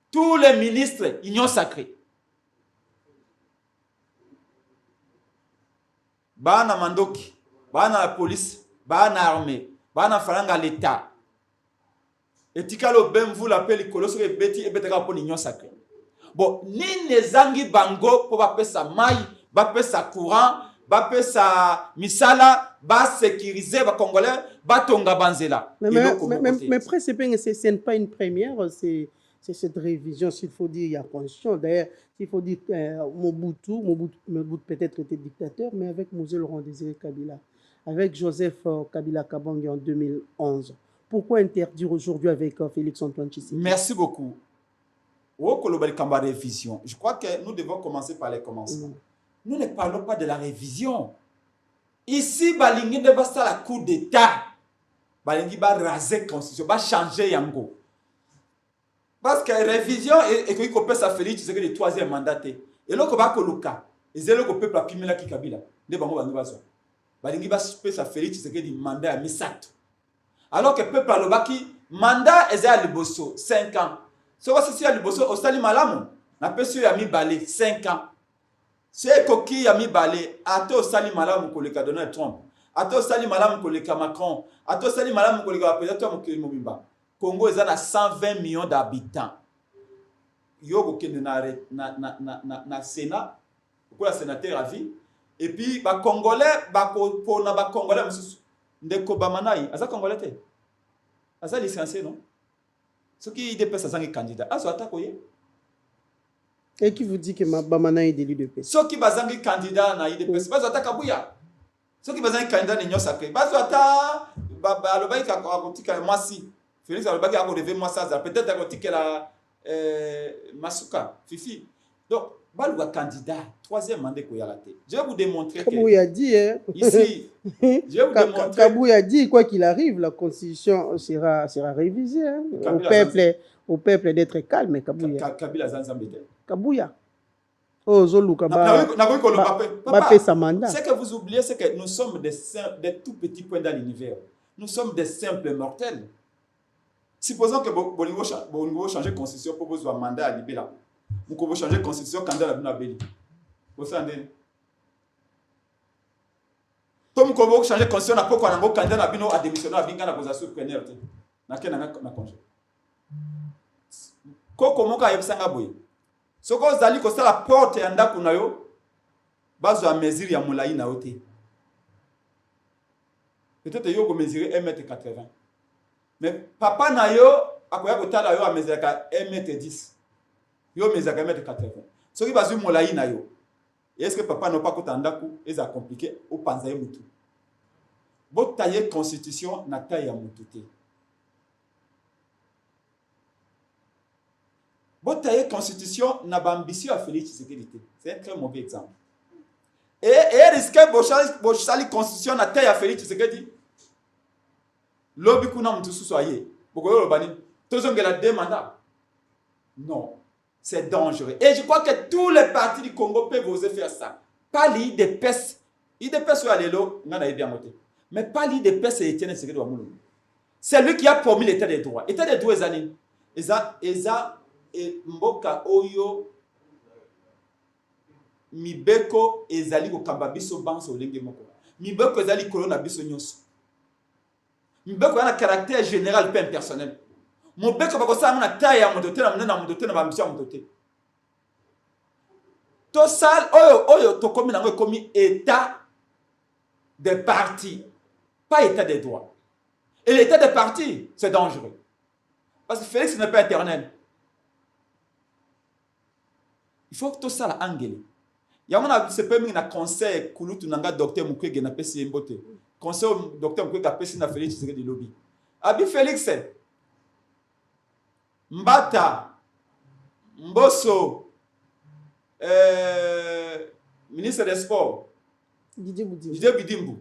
[SPEAKER 2] Tous les ministres, l'union sacrée. Bana mandoki, bana la police, bana armée, bana faranga l'état. Et tikalo benvu l'appelle koloso et beti et betaka pour l'union sacrée. Bon, ni nezangi bango pour bape sa maille, bape sa courant, bape sa misala, ba sécuriser ba congolais, ba tonga banzela.
[SPEAKER 1] Mais presque ce n'est pas une première, c'est cette révision, s'il faut dire, il y a constitution. D'ailleurs, s'il faut dire Mobutu peut-être était dictateur, mais avec Mosé Laurent Désiré Kabila, avec Joseph Kabila Kabange en 2011. Pourquoi interdire aujourd'hui avec Félix Antoine Tshisekedi? Merci beaucoup.
[SPEAKER 2] Révision. Je crois que nous devons commencer par les commencements. Nous ne parlons pas de la révision. Ici, Balingi ne va pas la coup d'État. Balingi va raser la constitution, va changer Yango. Parce que la révision et que il ça Félix c'est que le troisième mandat et là qu'on va colocar et c'est là que peuple a pimé la Kabila ne bango bango bazo balingi ba ça Félix c'est que le mandat a misato alors que peuple a lobaki mandat ezali liboso 5 ans so va c'est liboso ostali malamu na peso ya mi balé 5 ans c'est koki ya mi balé ato ostali malamu ko le Donald Trump ato ostali malamu ko le Macron ato ostali malamu ko le président Mokili Mobimba. Congo est à 120 millions d'habitants. Yo kende na Sénat, pour la sénateur à vie. Et puis ba Congolais, pour na ba Congolais mususu. Ndeko Bamanai, asa Congolais te. Asa licencié non? Ce qui dépasse à 5 candidats. Aso atakoye.
[SPEAKER 1] Et qui vous dit que Bamanai est délit de paix?
[SPEAKER 2] Ce qui bazangi candidat na IDPS, baso atakabuya. Ce qui bazangi candidat na Union sacrée, baso ata ba lobai ka kotika mwasi. Félix Alobaki a relevé moi ça, peut-être à la Masuka, Fifi. Donc, Balouga candidat, troisième mandat qu'on y a la tête. Je vais vous démontrer que.
[SPEAKER 1] Kabouya a dit, hein.
[SPEAKER 2] Ici, je vais vous démontrer.
[SPEAKER 1] Kabouya a dit, quoi qu'il arrive, la constitution sera révisée. Hein, au peuple d'être calme, Kabouya.
[SPEAKER 2] Kabila Zanzambete.
[SPEAKER 1] Kabouya. Oh, Zoluka, sa mandat.
[SPEAKER 2] Ce que vous oubliez, c'est que nous sommes des tout petits points dans l'univers. Nous sommes des simples mortels. Supposons que Bolingo change de constitution pour vous un mandat à Libéla. Vous pouvez changer de constitution quand elle a Béli. Vous savez. Comme vous changer de constitution, quand on a candidat à démissionner à Bingana, vous avez surpreneur. N'a qu'un congé. koko moko ayebisanga boye soko ozali kosala porte ya ndako na yo bazwa mesure ya molai na yo te. Peut-être yo ko mesurer 1m80 mais papa na yo akoya kotala yo amezeraka 1m10 yo mezaka 1m80 soki bazwi molai na yo est-ce que papa no pas kota ndako eza compliqué o panza ye mutu botaye constitution na taille ya mutu te. Botaye constitution na bambition à Félix Tshisekedi. C'est un très mauvais exemple. Et risque bochali constitution na taille à Félix Tshisekedi. Lobi kuna mtu soye. Bokoyo lobani. Tozongela 2 mandats. Non, c'est dangereux. Et je crois que tous les partis du Congo peuvent oser faire ça. Pas l'IDPS. IDPS ou alelo, ngana bien moté. Mais pas l'IDPS et Etienne Tshisekedi wa Mulungu. C'est lui qui a promis l'état des droits. L'état des droits ezali. Eza et mboka oyo mibeko ezali ko kamba biso banso lenge moko. Mibeko ezali kolona biso nyonso. Mibeko yana caractère général pas personnel. Mibeko bako sa na taille ya moto te na monena moto te na bambiso moto te. To sal oyo to komi nango komi état des partis, pas état des droits. Et l'état des partis, c'est dangereux. Parce que Félix n'est pas éternel. Il faut que tout ça la angele. Il y a un peu de conseil kulutu nanga docteur Mukwege na pesi mbote. Conseil docteur Mukwege a pesi na Félix Tshisekedi lobby. Abi Félix Mbata Mbosso ministre des Sports Didier Bidimbu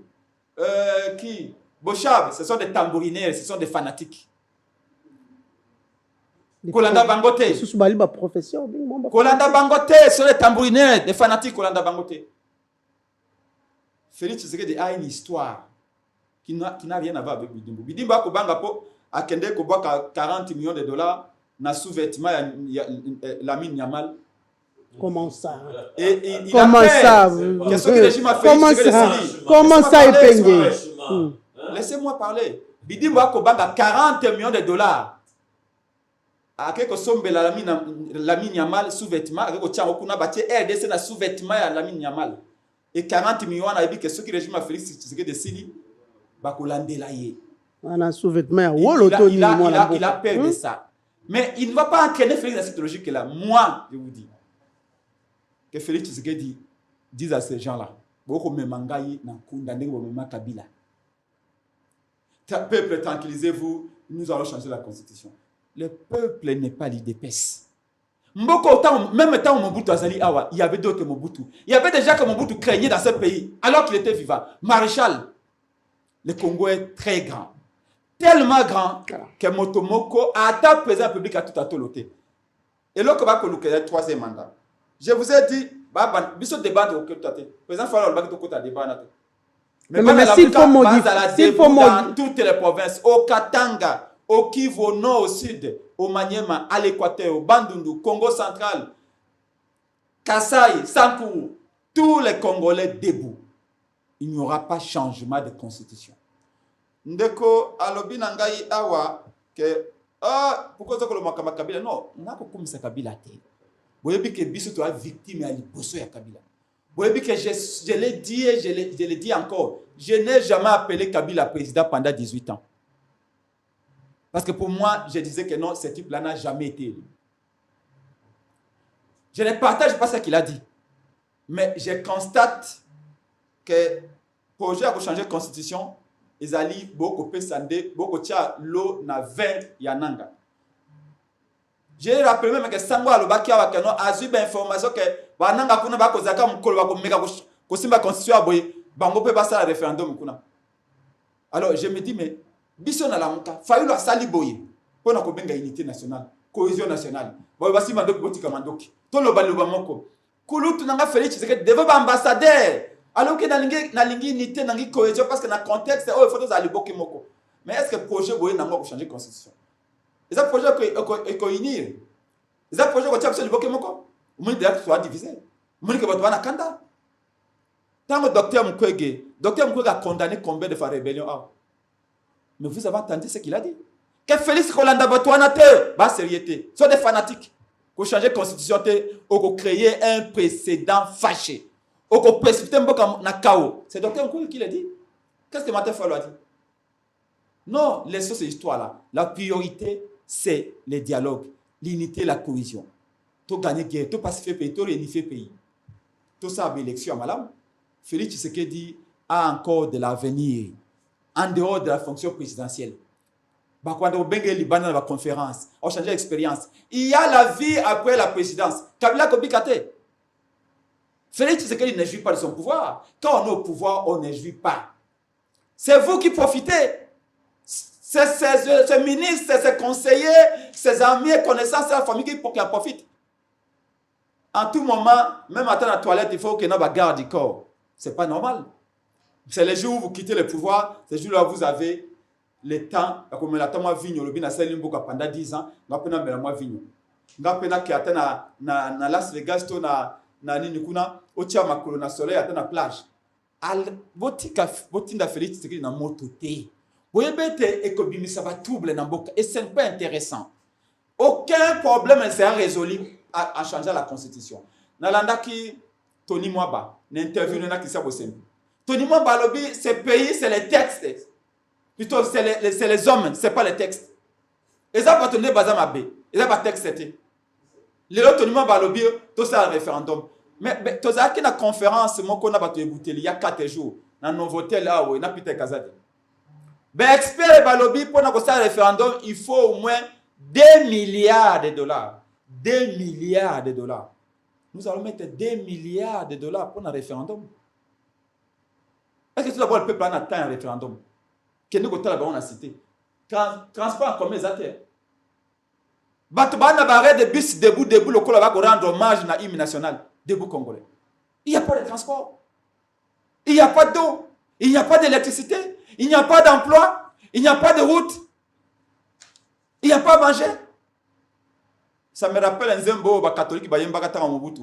[SPEAKER 2] qui Bochab, ce sont des tambourinaires, ce sont des fanatiques. Kolanda Bangote.
[SPEAKER 1] Profession.
[SPEAKER 2] Kolanda Bangote, ce sont des tambourinaires, des fanatiques Kolanda Bangote. Félix Tshisekedi a une histoire qui n'a rien à voir avec Bidimbu. Bidimbu a kobanga po akende koboka 40 millions de dollars na sous-vêtement Lamine Yamal.
[SPEAKER 1] Comment ça?
[SPEAKER 2] Comment ça? Qu'est-ce que le régime a fait?
[SPEAKER 1] Comment ça est
[SPEAKER 2] Laissez-moi parler. Bidimbu a kobanga 40 millions de dollars. Akeko sombe la Lamine Yamal sous-vêtement, akeko tia okuna batie RDC na sous-vêtement ya Lamine Yamal. Et 40 millions na ebi que ceux qui régime a Félix Tshisekedi de Sili bakolandela ye.
[SPEAKER 1] Ana sous-vêtement ya
[SPEAKER 2] woloto il a peur de ça. Mais il ne va pas entraîner Félix dans cette logique là. Moi, je vous dis que Félix Tshisekedi dise à ces gens-là, boko memangai na kunda ndenge mema Kabila. Peuple, tranquillisez-vous, nous allons changer la constitution. Le peuple n'est pas l'IDPS. Même temps où Mobutu Azali Awa, il y avait d'autres Mobutu. Il y avait déjà que Mobutu craignait dans ce pays, alors qu'il était vivant. Maréchal, le Congo est très grand. Tellement grand que Motomoko a atteint le président public à tout loté. Et là, on va le troisième mandat. Je vous ai dit, il débat de le président Fallon va débat. Mais s'il faut modifier dans toutes les provinces, au Katanga, au Kivu, au nord, au sud, au Maniema, à l'Équateur, au Bandundu, Congo central, Kasaï, Sankuru, tous les Congolais debout. Il n'y aura pas changement de constitution. Ndeko alobi nangai awa que pourquoi ça que le makama Kabila non nako kumisa Kabila te. Boyebi que biso to a victime à liboso ya Kabila. Boyebi que je l'ai dit et je le dis encore, je n'ai jamais appelé Kabila président pendant 18 ans. Parce que pour moi, je disais que non, ce type-là n'a jamais été élu. Je ne partage pas ce qu'il a dit. Mais je constate que le projet a changé de constitution. Ils allaient beaucoup pesande, beaucoup tia l'eau na 20 yananga. J'ai rappelé même que Sango Alobaki a eu l'information que Bananga kuna ba kozaka mukolo ba komeka ko simba constitution aboye bango pe basa référendum kuna. Alors je me dis mais biso na la muka fayu la sali boye pona ko benga unité nationale, cohésion nationale. Boye basi mandoki botika mandoki. To lo baloba moko. Kulutu nanga Félix Tshisekedi devait ba ambassadeur. Alors que dans l'ingi unité dans l'ingi cohésion parce que dans le contexte il faut aller boki moko. Mais est-ce que le projet boye n'a pas changer constitution? Et ça projet que unir. Et ça projet que tu as besoin de boki moko. Vous dites que soit divisé. Vous dites que votre na kanda. Tant que docteur Mukwege a condamné combien de fois rébellion. Mais vous avez entendu ce qu'il a dit? que Félix Kolanda Batouana te, ba sérieuté. Sont des fanatiques. Pour changer la constitution, pour créer un précédent fâché. Pour précipiter un peu comme un chaos. C'est Dr Nkoui qui l'a dit. Qu'est-ce que Martin Fayulu a dit? Non, laissons ces histoires-là. La priorité, c'est le dialogue, l'unité, la cohésion. Tout gagner guerre, tout pacifier pays, tout réunifier pays. Tout ça, l'élection à Malam. Félix Tshisekedi a encore de l'avenir en dehors de la fonction présidentielle. Quand on a Liban dans la conférence, on change d'expérience. Il y a la vie après la présidence. Kabila Kobikate. Félix Tshisekedi ne jouit pas de son pouvoir. Quand on est au pouvoir, on ne jouit pas. C'est vous qui profitez. Ces ministres, ces conseillers, ces amis, connaissances, c'est la famille qui en profite. En tout moment, même à la toilette, il faut qu'il y ait une garde du corps. Ce n'est pas normal. C'est les jours où vous quittez le pouvoir, ces jours-là, vous avez le temps, comme la temps vigno, le bina seli mboka pendant 10 ans, ngapena mbela mwa vigno. Ngapena ki ata na Las Vegas to na nini kuna, otia makolo na soleil ata na plage. Botinda Félix Tshisekedi na moto te. Boyebete ekobimisa ba trouble na mboka et ce n'est pas intéressant. Aucun problème ne sera résolu en changeant la constitution. Nalanda ki Tony Mwaba, n'interview na Kisa Bosembi. Tony Mwaba lobby, ce pays c'est les textes. Plutôt, c'est les hommes, ce n'est pas les textes. Et ça, quand on est basé à Mabé, et ça, pas texte, c'était. Les autres, on va lobby, tout ça, le référendum. Mais, tout ça, qui a conférence, mon qu'on a battu il y a 4 jours, dans nos hôtels là, où il n'a plus de Kazadi. Mais, expert, le lobby, pour nous faire le référendum, il faut au moins 2 milliards de dollars. 2 milliards de dollars. Nous allons mettre 2 milliards de dollars pour un référendum. Est-ce que tout d'abord, le peuple en attend un référendum? Qu'est-ce que on a cité? Transport en commun, les affaires. Batouba n'a pas de bus debout, le col va rendre hommage à l'hymne national, debout congolais. Il n'y a pas de transport. Il n'y a pas d'eau. Il n'y a pas d'électricité. Il n'y a pas d'emploi. Il n'y a pas de route. Il n'y a pas à manger. Ça me rappelle un zembo catholique qui est un Mobutu.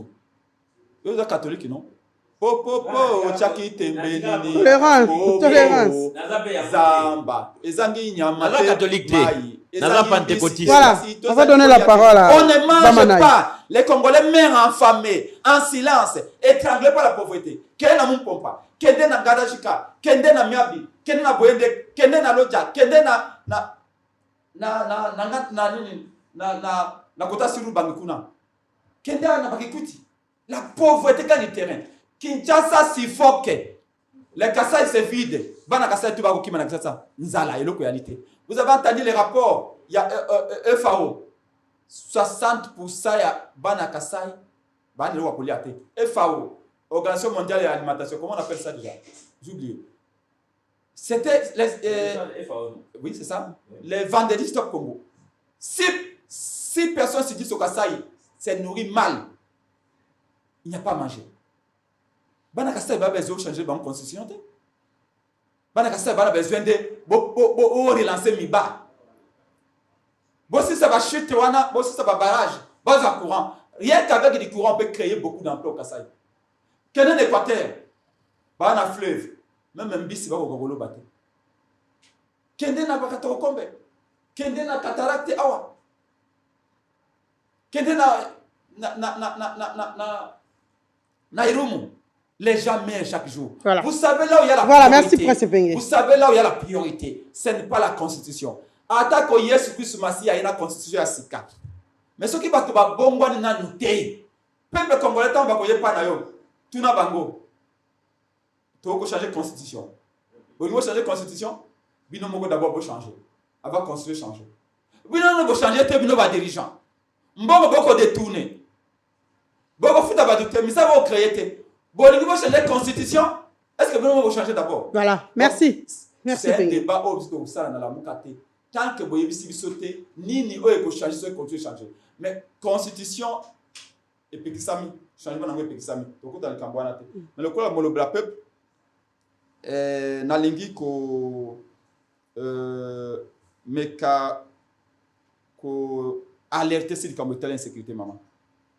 [SPEAKER 2] Vous êtes catholique, non?
[SPEAKER 1] Tolérance.
[SPEAKER 2] Zamba.
[SPEAKER 3] Naza catholique. Naza pentecôtiste.
[SPEAKER 1] Voilà, on va donner la parole à
[SPEAKER 2] on ne mange pas. Les Congolais meurent enfamés, en silence, étranglés par la pauvreté. Kende na Mumpompa, Kende na Gadajika, Kende na Miabi, Kende na Boyende, Kende na Lodja, Kende na Kota Siru Bangikuna. Kende na Bakikuti. La pauvreté quand du terrain. Kinshasa suffoque. Les Kassai se vident. Bana Kassai tu vas qui mana ça. Nzala et réalité. Vous avez entendu les rapports, il y a FAO. 60% ya Bana Kassai bana le wakuliate. FAO, Organisation mondiale de l'alimentation, comment on appelle ça déjà? J'oublie. C'était oui, c'est ça. Les vendredis Stop Congo. 6 personnes se disent au Kassai, c'est nourri mal. Il n'y a pas à manger. Bana Kassai va besoin de changer la constitution. Bana Kassai va besoin de relancer Miba. Si ça va chuter, si ça va barrage, un courant. Rien qu'avec du courant, on peut créer beaucoup d'emplois au Kassai. Quel est l'Équateur? Bana fleuve. Même un bis va au Gogolo Baté. Kende na Bakatokombe. Kende na Cataracte Awa. Kende na Irumu. Les gens meurent chaque jour.
[SPEAKER 1] Voilà.
[SPEAKER 2] Vous savez là où il y a la
[SPEAKER 1] voilà,
[SPEAKER 2] priorité.
[SPEAKER 1] Merci, Prince.
[SPEAKER 2] Vous savez là où il y a la priorité. Ce n'est pas la constitution. Attaque au Yesu Christ Massi, il y a une constitution à Sika. Mais ce qui va te faire bon, on a noté. Peuple congolais, on va pas na yo. Tout na bango. Tu vas changer la constitution. Vous voulez changer la constitution? Bino moko d'abord pour changer. Avant la constitution changer. Bino no pour changer, tu bino va dirigeant. Mbongo boko détourner. Boko futa ba douter, mais ça va créer. Bon, il faut changer la constitution. Est-ce que vous changer d'abord?
[SPEAKER 1] Voilà, merci. Merci.
[SPEAKER 2] C'est un débat où ça dans la Moukate. Tant que vous avez sauté, ni eux pour changer, ceux qui changer. Mais constitution et Pekisami, changement dans le Pekisami. Beaucoup dans le Cambouana. Mais le coup, le peuple, Nalingi ko meka ko alerter sur le Cambouana insécurité maman.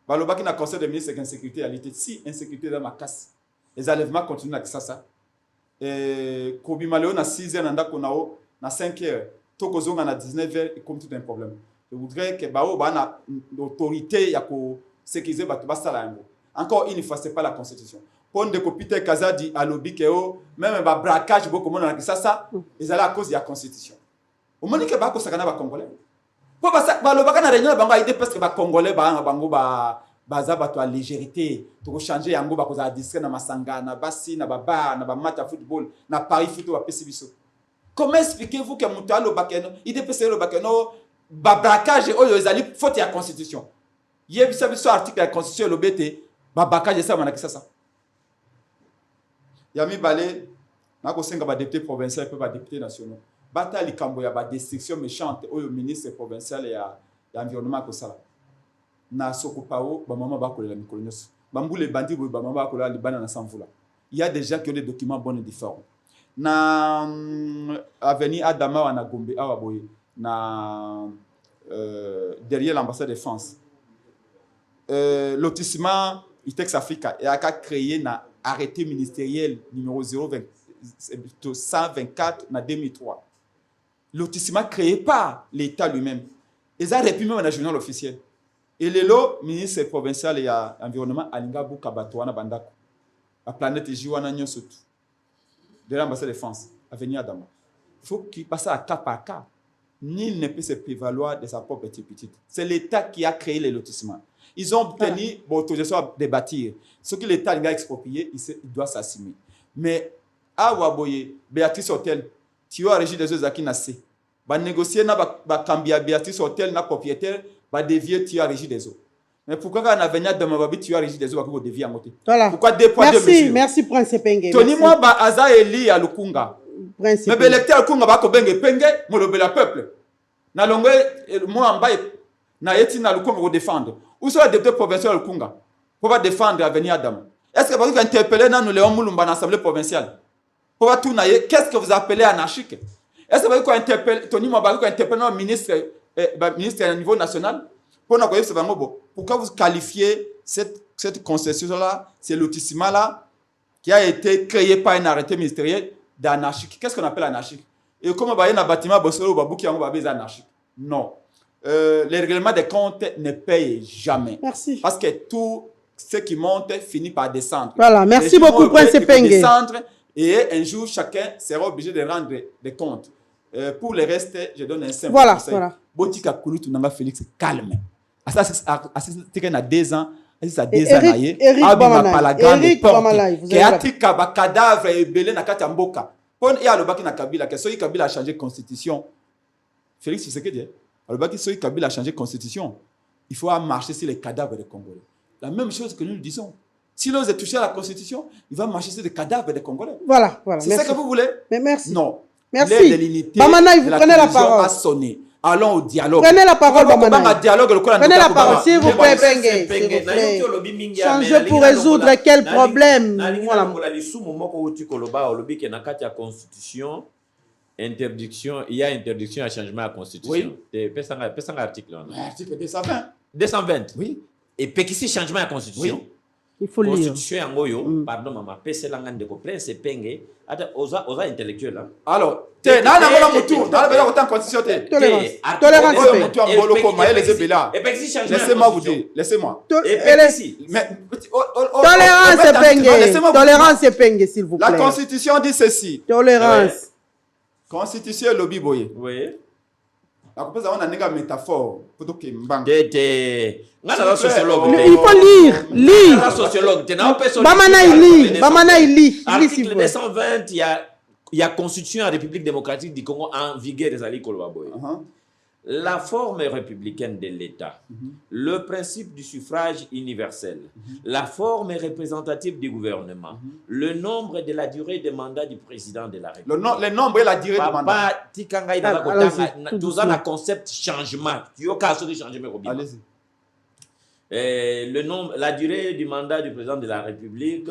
[SPEAKER 2] Baloba qui n'a conseil de ministre d'insécurité, réalité, si insécurité dans ma casse, les enlèvements continuent avec ça. Et Kobi Maléo na 6 heures, na 5 heures, Tokozonga na 19h et comme tout un problème. Je voudrais que bao bana l'autorité ya ko sécuriser bato basala yango. Encore une fois, c'est pas la constitution. Pour de Peter Kazadi à lobby que même ba braquage beaucoup monde na ça ils allaient à cause de la constitution. Au moment que ba ko sakana ba congolais. Pour ba lo baka na réunion bango idée parce que ba congolais ba bango ba baza bato à légèreté to changer yango ba ko za disque na masanga na basi na ba bar na ba match à football na Paris foot ba pesi biso. Comment expliquez-vous que mutu alo bakeno idée pesi lo bakeno ba braquage oyo ezali faute ya constitution. Yé biso biso article la constitution lo bete ba braquage ça manaki ça. Yami balé na ko senga ba député provincial pe ba député national. Bata likambo ya ba destruction méchante oyo ministre provincial ya environnement ko sala. Na sokopao ba mama ba kolela mikolo nyos. Bambule bandi bo ba mama ba kolela libana na sanvula. Il y a déjà que des documents bons et différents. Na avenir Adama wana Gombe awa boye na derrière l'ambassade de France. Lotissement Itex Africa et a créé na arrêté ministériel numéro 124 en 2003. Lotissement créé par l'État lui-même. Ils ont réprimé dans le journal officiel. Et le ministre provincial et environnement Alinga Boukabatoana Bandako. La planète Jiwana Nyosotu. De l'ambassade de France, avenir Adama. Il faut qu'il passe à cas par cas. Nul ne peut se prévaloir de sa propre petite. C'est l'État qui a créé les lotissements. Ils ont obtenu l'autorisation de bâtir. Ce que l'État a exproprié, il doit s'assumer. Mais à Waboye, Béatrice Hôtel, tu as régi des autres qui naissent. Va négocier na ba cambia Béatrice Hôtel na propriétaire, va dévier tu as régi des autres. Mais pourquoi quand on a venu de Mababi, tu as régi des autres qui vont dévier à côté?
[SPEAKER 1] Voilà.
[SPEAKER 2] Pourquoi deux points de mesure?
[SPEAKER 1] Merci Prince Penge.
[SPEAKER 2] Tony moi ba Aza Eli à Lukunga. Mais l'électeur Lukunga ba ko benge penge, mo le bela peuple. Na longue moi en bas na yeti na Lukunga ko défendre. Où sont les députés provinciaux de Lukunga pour pas défendre l'avenir Adam? Est-ce que vous avez interpellé dans Léon Moulumba dans l'Assemblée provinciale? Pour pas tout naïe, qu'est-ce que vous appelez anarchique? Est-ce que vous avez interpellé Tony Mabagou interpellé le ministre à niveau national? Pourquoi vous qualifiez cette concession-là, ce lotissement-là, qui a été créé par un arrêté ministériel d'anarchique? Qu'est-ce qu'on appelle anarchique? Et comment il y a un bâtiment qui est anarchique? Non. Les règlements des comptes ne payent jamais.
[SPEAKER 1] Merci.
[SPEAKER 2] Parce que tout ce qui monte finit par descendre.
[SPEAKER 1] Voilà, merci beaucoup, Prince Penge.
[SPEAKER 2] Et un jour, chacun sera obligé de rendre des comptes. Pour le reste, je donne un simple conseil. Voilà. Botika Kouloutou Nanga Félix, calme. Ça, c'est à 2 ans. C'est à 2 ans.
[SPEAKER 1] Eric Bamalaï.
[SPEAKER 2] Qui a tiré un cadavre et belé na Katamboka. Pour y a le Baki na Kabila, que Soyi Kabila a changé de constitution. Félix, tu sais ce que dit? Le Baki Soyi Kabila a changé de constitution. Il faut marcher sur les cadavres des Congolais. La même chose que nous le disons. Si l'on est touché à la constitution, il va marcher sur les cadavres des Congolais.
[SPEAKER 1] Voilà.
[SPEAKER 2] C'est ça que vous voulez?
[SPEAKER 1] Mais merci.
[SPEAKER 2] Non.
[SPEAKER 1] Merci.
[SPEAKER 2] L'aide de l'unité.
[SPEAKER 1] Bamanaï, vous prenez la parole.
[SPEAKER 2] A sonné. Allons au dialogue.
[SPEAKER 1] Prenez la parole, Bamanaï.
[SPEAKER 2] Prenez
[SPEAKER 1] la parole, s'il vous plaît, Penge. Changez pour résoudre quel problème?
[SPEAKER 3] Interdiction, il y a interdiction à changement à la constitution.
[SPEAKER 2] Oui.
[SPEAKER 3] Pesanga article.
[SPEAKER 2] Article 220.
[SPEAKER 3] 220.
[SPEAKER 2] Oui.
[SPEAKER 3] Et péquissi changement à la constitution.
[SPEAKER 1] Oui. Il faut lire.
[SPEAKER 3] Constitution en goyo, pardon maman, pese langan de ko prince penge, ata oza intellectuel là.
[SPEAKER 2] Alors, te na na ngona mutu, na bela autant constitution te.
[SPEAKER 1] Tolérance.
[SPEAKER 2] Mutu angolo ko maye les ebela.
[SPEAKER 3] Et péquissi changement.
[SPEAKER 2] Laissez-moi vous dire, laissez-moi.
[SPEAKER 3] Et péquissi.
[SPEAKER 2] Mais
[SPEAKER 1] Tolérance penge s'il vous plaît.
[SPEAKER 2] La constitution dit ceci.
[SPEAKER 1] Tolérance.
[SPEAKER 2] Constitution lobby boye.
[SPEAKER 3] Oui.
[SPEAKER 2] La compose on a une métaphore pour que mbang.
[SPEAKER 3] Sociologue.
[SPEAKER 1] Il faut lire.
[SPEAKER 3] Sociologue.
[SPEAKER 1] Bamana il lit.
[SPEAKER 3] Article 220, il y a Constitution en République démocratique du Congo en vigueur des alliés Kolobaboy. La forme républicaine de l'État, le principe du suffrage universel, la forme représentative du gouvernement, le nombre de la durée de mandat du président de la République.
[SPEAKER 2] Le nombre et la durée de mandat.
[SPEAKER 3] Tout ça, le concept changement. Le nombre, la durée du mandat du président de la République,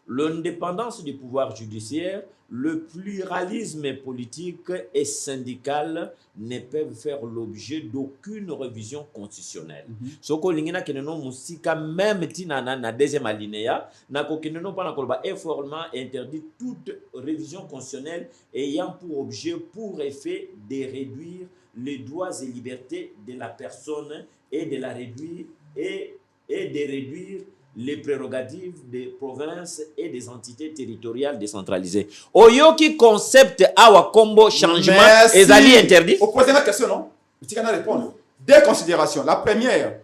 [SPEAKER 3] l'indépendance du pouvoir judiciaire, le pluralisme politique et syndical ne peuvent faire l'objet d'aucune révision constitutionnelle. Soko lingina keneno musika même tina na deuxième alinéa na ko keneno pa na koloba est formellement interdit toute révision constitutionnelle ayant pour objet, pour effet de réduire les droits et libertés de la personne et de la réduire et de réduire les prérogatives des provinces et des entités territoriales décentralisées. Oyoki concept awa combo changement ezali interdit.
[SPEAKER 2] Vous posez la question, non? Tu peux répondre. Deux considérations. La première,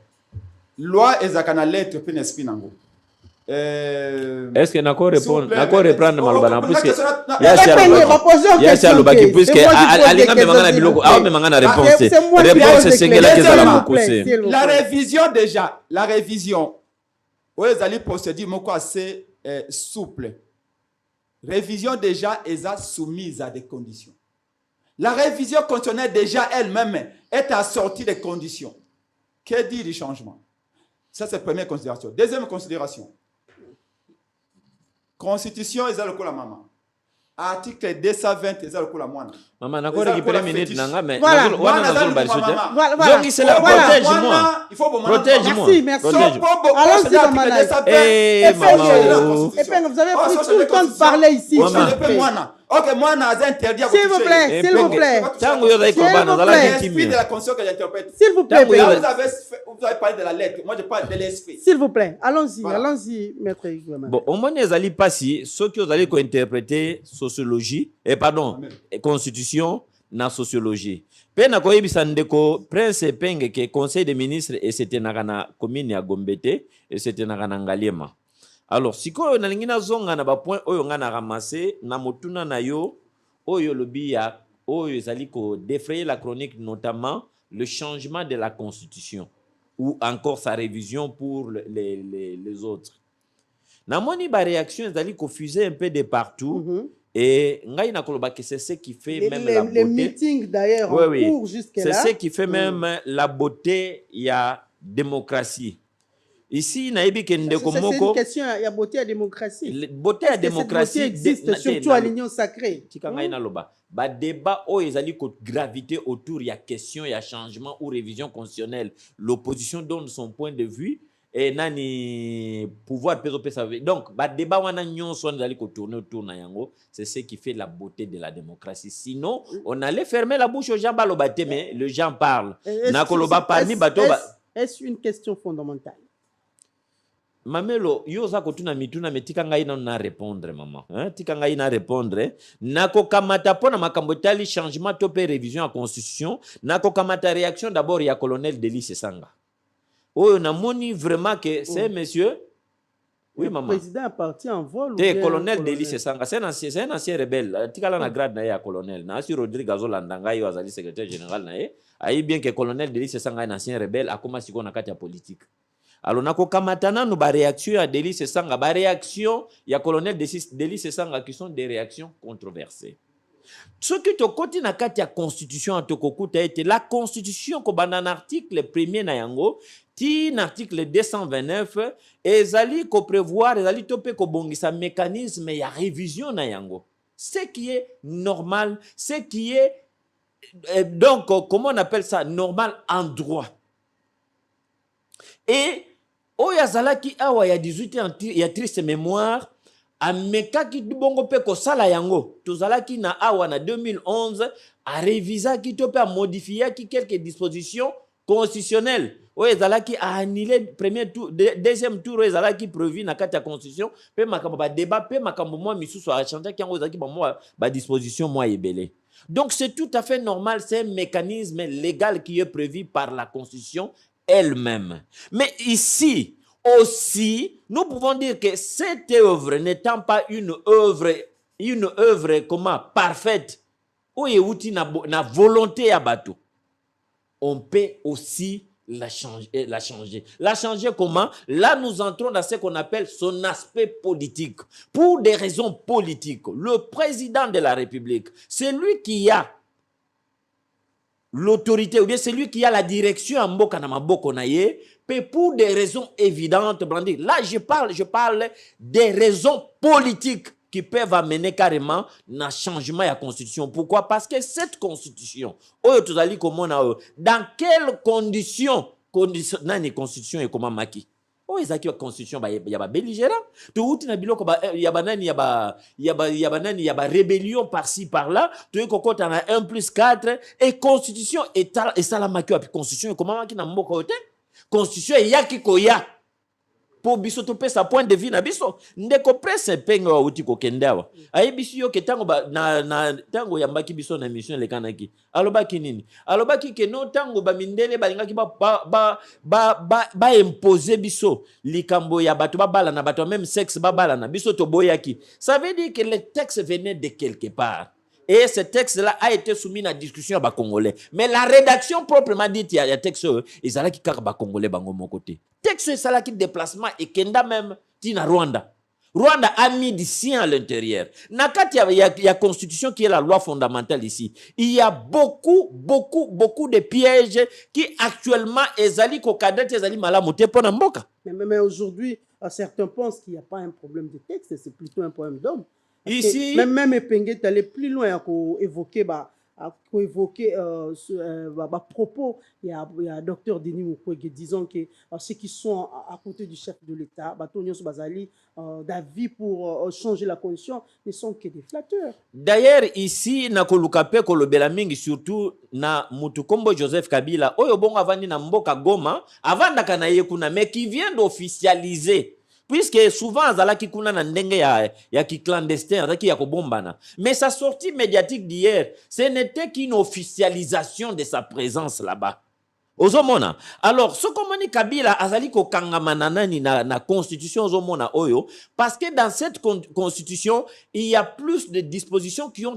[SPEAKER 2] loi ezakana lettre PNSP nango.
[SPEAKER 3] Est-ce que nako répondre, nako reprendre malobana puisque
[SPEAKER 1] ya
[SPEAKER 3] lobaki puisque alinga me mangana biloko awa me mangana réponse. Réponse sengela kezala mokuse.
[SPEAKER 2] La révision oui, les procédures sont assez souples. Révision déjà est soumise à des conditions. La révision constitutionnelle déjà elle-même est assortie des conditions. Que dit le changement? Ça c'est la première considération. Deuxième considération. Constitution est le coup la maman. Article 220 est le coup la moine.
[SPEAKER 3] Maman, n'a pas récupéré minute nanga mais
[SPEAKER 1] voilà.
[SPEAKER 3] Donc c'est la
[SPEAKER 2] protège-moi. Il faut
[SPEAKER 3] protège-moi.
[SPEAKER 1] Merci.
[SPEAKER 2] Allons-y
[SPEAKER 1] maman. Vous avez pris tout le temps de parler ici.
[SPEAKER 2] Ok, moi, on a interdit à
[SPEAKER 1] s'il vous plaît. S'il vous plaît.
[SPEAKER 2] Vous avez parlé de la lettre. Moi, je parle de l'esprit.
[SPEAKER 1] S'il vous plaît. Allons-y, maître.
[SPEAKER 3] Bon, au moins, les alliés passés, ceux qui ont allé interpréter sociologie, constitution, na sociologie. Pena ko yebisa ndeko prince penge ke conseil des ministres et c'était na commune ya Gombete et c'était na Ngaliema. Alors, si ko na lingina zonga na ba point oyo nga na ramasser na motuna na yo oyo lobi ya oyo ezali ko défrayer la chronique, notamment le changement de la constitution ou encore sa révision pour les autres. Na moni ba réaction ezali ko fuser un peu de partout. Et c'est ce qui fait même la beauté.
[SPEAKER 1] Les meetings d'ailleurs en cours jusque-là.
[SPEAKER 3] C'est ce qui fait même la beauté, il y a démocratie. Ici, c'est une
[SPEAKER 1] question, il y a beauté à démocratie.
[SPEAKER 3] Beauté à démocratie
[SPEAKER 1] existe surtout à l'union sacrée.
[SPEAKER 3] Débat où ils allaient graviter autour, il y a question, il y a changement ou révision constitutionnelle. L'opposition donne son point de vue. Et nani pouvoir peser ça. Donc débat wana nyonso ndali ko tourner autour na yango, c'est ce qui fait la beauté de la démocratie. Sinon on allait fermer la bouche aux gens balobate mais les gens parlent na koloba parmi bato.
[SPEAKER 1] Est-ce une question fondamentale?
[SPEAKER 3] Mamelo yoza ko tuna mituna metika ngai na répondre maman tika ngai na répondre nako kamata pona makambo tali changement to pe révision à constitution nako kamata réaction d'abord ya colonel Delis Sanga. Oh, on a moni vraiment que c'est monsieur. Oui, maman.
[SPEAKER 1] Le président est parti en vol.
[SPEAKER 3] Le colonel Delis Sanga, c'est un ancien rebelle. Tu as la grade na colonel. Na si Rodrigue Azolandanga yo azali secrétaire général na ye. Aïe bien que colonel Delis Sanga est un ancien rebelle. A commencé qu'on a kati politique. Alors nako kamatana nous ba réaction à Delis Sanga, ba réaction il y a colonel Delis Sanga qui sont des réactions controversées. Ce qui te côté na kati ya constitution en tokokuta été la constitution ko banda article premier na yango ti l'article 229 ezali ko prévoir ezali topé ko bongisa mécanisme ya révision na yango, ce qui est normal, ce qui est donc comment on appelle ça, normal en droit. Et oyazalaki awa ya 18 ans ya triste mémoire ameka ki bongo pe ko sala yango tozalaki na awa na 2011 a réviser ki to pe a modifier ki quelques dispositions constitutionnelles oyazalaki a annuler premier tour deuxième tour oyazalaki prévu na kati ya constitution pe makambo ba débat pe makambo moi misusu a changer ki yango oyazalaki ba disposition moi ebele. Donc c'est tout à fait normal, c'est un mécanisme légal qui est prévu par la constitution elle-même. Mais ici aussi, nous pouvons dire que cette œuvre n'étant pas une œuvre comment parfaite, où il y a une volonté à bateau, on peut aussi la changer. La changer comment? Là, nous entrons dans ce qu'on appelle son aspect politique. Pour des raisons politiques, le président de la République, c'est lui qui a l'autorité, ou bien celui qui a la direction en mboka na maboko na ye, pour des raisons évidentes, Brandi. Là, je parle des raisons politiques qui peuvent amener carrément un changement à la constitution. Pourquoi? Parce que cette constitution, dans quelles conditions, nani constitution est comment maki? Oh, ils ont constitution, il y a belligérant. Tout na biloko il y a rébellion par-ci par-là. Tout kokota na 1+4 et constitution et ça la maki constitution comment maki na mboka ote? Constitution et yaki koya. Pour biso to pesa point de vue na biso ndeko presse penga wa uti ko kendawa ayi biso yo ke tango na tango ya mbaki biso na mission le kanaki alobaki nini alobaki ke no tango ba mindele balingaki ba imposer biso likambo ya bato babala na bato même sexe babala na biso to boyaki. Ça veut dire que le texte venait de quelque part. Et ce texte-là a été soumis à la discussion à Congolais. Mais la rédaction proprement dite, il y a des textes, ils ont qui carba Congolais bango mon côté. Texte ça là qui déplacement et Kenda même tina Rwanda. Rwanda a mis du sien à l'intérieur. Nakati il y a constitution qui est la loi fondamentale ici. Il y a beaucoup de pièges qui actuellement ezali ko kadete ezali malamote pona mboka.
[SPEAKER 1] Mais aujourd'hui, certains pensent qu'il n'y a pas un problème de texte, c'est plutôt un problème d'homme.
[SPEAKER 3] Ici,
[SPEAKER 1] même Epengue est allé plus loin à évoquer propos. Il y a docteur Denis Mukwege disant que ceux qui sont à côté du chef de l'État, d'avis pour changer la condition, ne sont que des flatteurs.
[SPEAKER 3] D'ailleurs, ici, na kolukape kolobela mingi surtout na Mutukombo Joseph Kabila, oyo bongo avandi na mboka Goma, avanda kana yekuna, mais qui vient d'officialiser. Puisque souvent, azalaki kuna na ndenge ya ki clandestin, azalaki ya kobombana. Mais sa sortie médiatique d'hier, ce n'était qu'une officialisation de sa présence là-bas. Ozomona. Alors, ce que dit Kabila azali ko kangamana nani na constitution ozomona oyo, parce que dans cette constitution, il y a plus de dispositions qui ont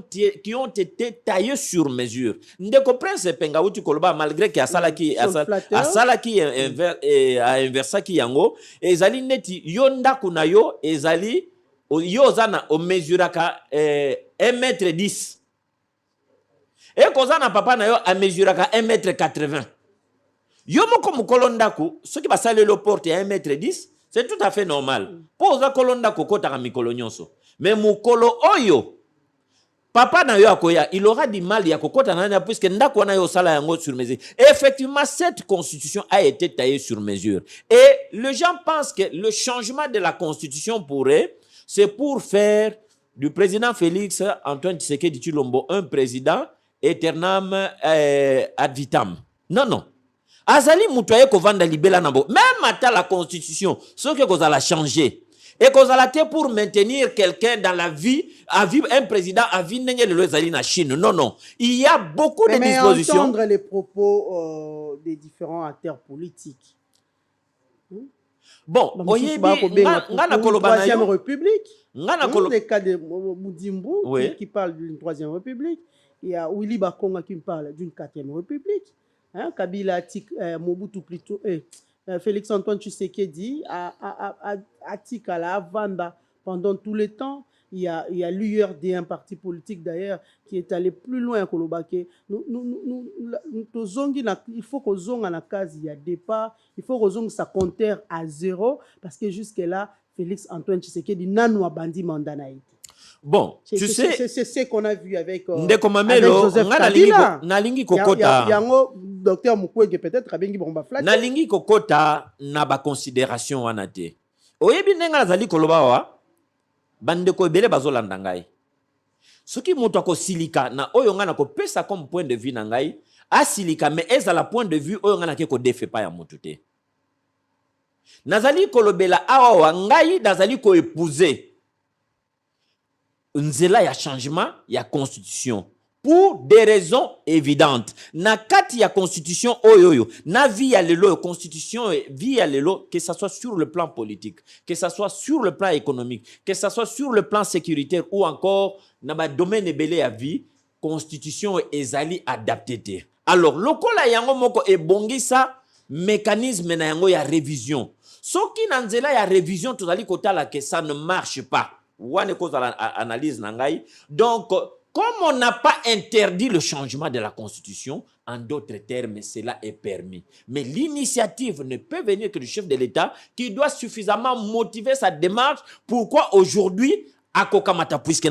[SPEAKER 3] été taillées sur mesure. Ndeko Prince Penga uti koloba malgré que asalaki a inversaki yango, ezali neti yonda kuna yo ezali yo zana o mesuraka 1m10. Et kozana papa na yo a mesuraka 1m80. Yomoko mukolondaku, ce qui va saler le porte à 1m10, c'est tout à fait normal. Posa kolondaku kota mikolo nyonso. Mais mukolo oyo, papa na yo akoya, il aura du mal ya kokota nanya puisque ndako na yo sala yango sur mesure. Et effectivement, cette constitution a été taillée sur mesure. Et les gens pensent que le changement de la constitution pourrait, c'est pour faire du président Félix Antoine Tshisekedi Tshilombo un président éternam ad vitam. Non, non. Azali mutoye ko vanda libela nambo. Même à la constitution, ce que vous allez changer. Et que vous allez pour maintenir quelqu'un dans la vie, à vivre un président à vivre na Chine. Non, non. Il y a beaucoup de dispositions.
[SPEAKER 1] Mais entendre les propos des différents acteurs politiques.
[SPEAKER 3] Bon,
[SPEAKER 1] la troisième république. Le cas de Moudimbo qui parle d'une troisième république. Il y a Willy Bakonga qui me parle d'une quatrième république. Kabila Mobutu plutôt Félix Antoine Tshisekedi a Tikala Vanda pendant tout le temps. Il y a l'URD, un parti politique d'ailleurs qui est allé plus loin que le baquet. Il faut que zonga na case il y a départ, il faut que zonga sa compteur à 0 parce que jusque là Félix Antoine Tshisekedi nanu abandi mandanaïti.
[SPEAKER 3] Bon, tu sais,
[SPEAKER 1] c'est ce qu'on a vu avec
[SPEAKER 3] Joseph Kabila. Nalingi kokota.
[SPEAKER 1] Yango docteur Mukwege peut-être abengi bomba flat.
[SPEAKER 3] Nalingi kokota na ba considération wana te. Oyebi nenga nazali koloba wa bande ko ebele bazolanda ngai. Soki moto akosilika na oyo nga na ko pesa comme point de vue na ngai, asilika mais ezala point de vue oyo nga na ke ko defe pa ya moto te. Nazali kolobela awa wa ngai nazali ko épouser nzela ya changement ya constitution pour des raisons évidentes. Na kati ya constitution oyoyo, na via lelo constitution via lelo que ça soit sur le plan politique, que ça soit sur le plan économique, que ça soit sur le plan sécuritaire ou encore na ba domaine ebele ya vie, constitution ezali adapté. Alors lokola yango moko ebongisa mécanisme na yango ya révision. Soki na nzela ya révision tozali kotala que ça ne marche pas. Wane cause analyse nangai. Donc Comme on n'a pas interdit le changement de la Constitution, en d'autres termes, cela est permis. Mais l'initiative ne peut venir que du chef de l'État qui doit suffisamment motiver sa démarche. Pourquoi aujourd'hui, puisque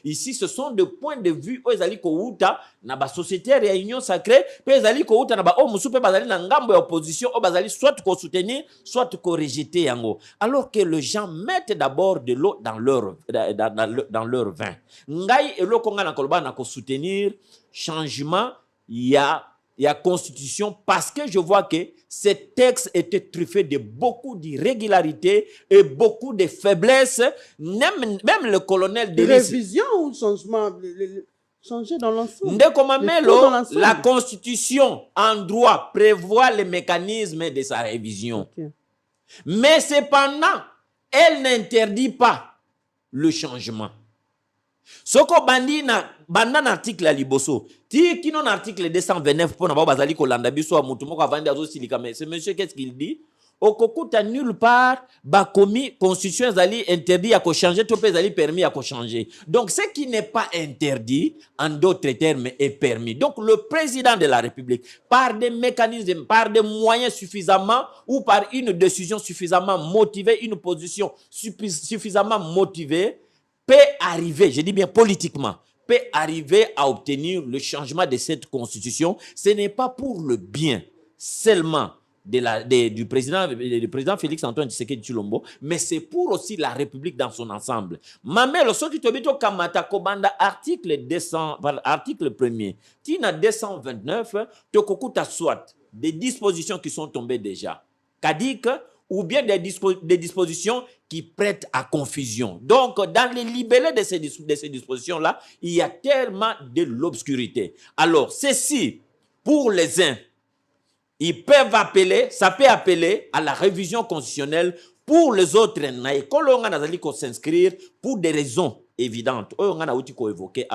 [SPEAKER 3] ici, ce sont des points de vue où ils kouta na ba société réunion sacrée, puis ils kouta na ba o musupe bazali na ngambo ya opposition, o bazali soit ko soutenir, soit ko rejeter yango. Alors que les gens mettent d'abord de l'eau dans leur vin. Ngai elo konga na koloba na ko soutenir changement il y a constitution parce que je vois que ce texte était truffé de beaucoup d'irrégularités et beaucoup de faiblesses. Même le colonel de
[SPEAKER 1] révision ou changement, changer dans l'ensemble.
[SPEAKER 3] La constitution en droit prévoit les mécanismes de sa révision. Okay. Mais cependant, elle n'interdit pas le changement. Soko bandina banana article à liboso ti kino article 229 pour na bazali ko landa biso mutu moko avandi azo silika mais ce monsieur qu'est-ce qu'il dit okokuta nulle part ba commis constitution zali interdit à ko changer to pe zali permis à ko changer. Donc ce qui n'est pas interdit en d'autres termes est permis. Donc le président de la République par des mécanismes, par des moyens suffisamment ou par une décision suffisamment motivée, une position suffisamment motivée peut arriver, je dis bien politiquement, peut arriver à obtenir le changement de cette constitution. Ce n'est pas pour le bien seulement du président Félix Antoine Tshisekedi Tshilombo, mais c'est pour aussi la République dans son ensemble. Mamelo, ce qui te dit Kamata Kobanda, article 1er, Tina 229, Tokokuta soit des dispositions qui sont tombées déjà. Kadik, ou bien des dispositions qui prêtent à confusion. Donc, dans les libellés de ces dispositions-là, il y a tellement de l'obscurité. Alors, ceci, pour les uns, ça peut appeler à la révision constitutionnelle. Pour les autres, on s'inscrire pour des raisons évidentes. On a évoqué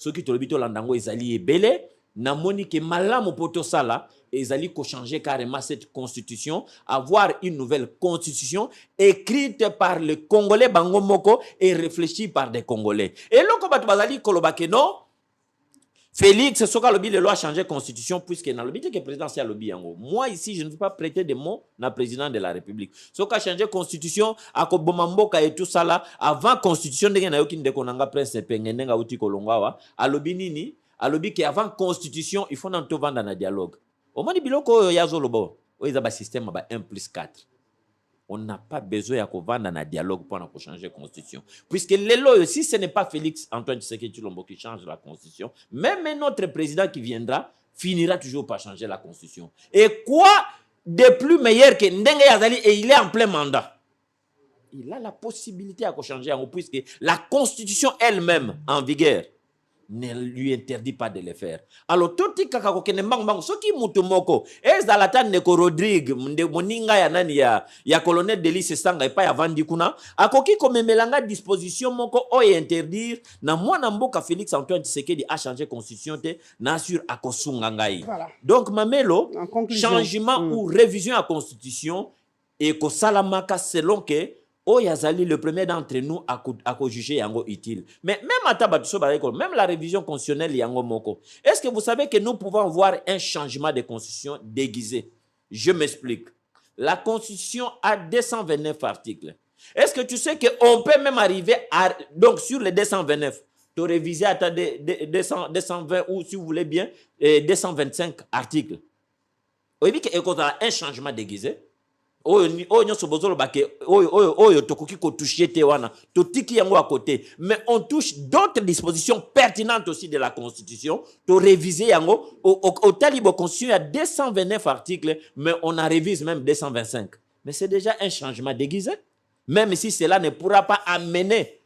[SPEAKER 3] ce qui te dit landango ezali ebele na moni ke malamu poto sala ezali ko changer carrément cette constitution, avoir une nouvelle constitution écrite par le Congolais bango moko et réfléchie par des Congolais. Et loko batu bazali kolobake non Félix soka lobi le loi changer constitution puisque na lobi que présidentiel lobi yango. Moi ici je ne veux pas prêter des mots na président de la République. Soka changer constitution akoboma mboka et tout ça là avant constitution ndenge na yoki ndeko nanga prince pengenga uti kolongwa alobi nini alobi que avant constitution il faut nanto vanda na dialogue. Au moins biloko yazo lobo oiza ba système ba 1+4. On n'a pas besoin de vendre un dialogue pour changer la constitution. Puisque si ce n'est pas Félix Antoine Tshisekedi Tshilombo qui change la constitution, même notre président qui viendra finira toujours par changer la constitution. Et quoi de plus meilleur que Ndenge Yazali, et il est en plein mandat. Il a la possibilité de changer, puisque la constitution elle-même en vigueur ne lui interdit pas de le faire. Alors, tout ce qui est mbang ce qui mutumoko, ezalata neko Rodrigue, moninga ya nani ya colonel Delis Sanga et pas ya Vandi Kuna, akoki komemelanga disposition moko o interdire na mwana mboka Félix Antoine Tshisekedi a changé constitution te na sur akosunga ngai. Voilà. Donc mamelo changement ou révision à constitution et ko salamaka selon que Oyazali, le premier d'entre nous, a jugé yango utile. Mais même la révision constitutionnelle yango moko. Est-ce que vous savez que nous pouvons voir un changement de constitution déguisé? Je m'explique. La constitution a 229 articles. Est-ce que tu sais qu'on peut même arriver à... Donc, sur les 229, tu réviser à 220 ou, si vous voulez bien, 225 articles. Vous voyez qu'il y a un changement déguisé. Mais on touche d'autres dispositions pertinentes aussi de la Constitution pour réviser yango au talibo constitution il y a 229 articles mais on a révisé même 225. Mais c'est déjà un changement déguisé, même si cela ne pourra pas amener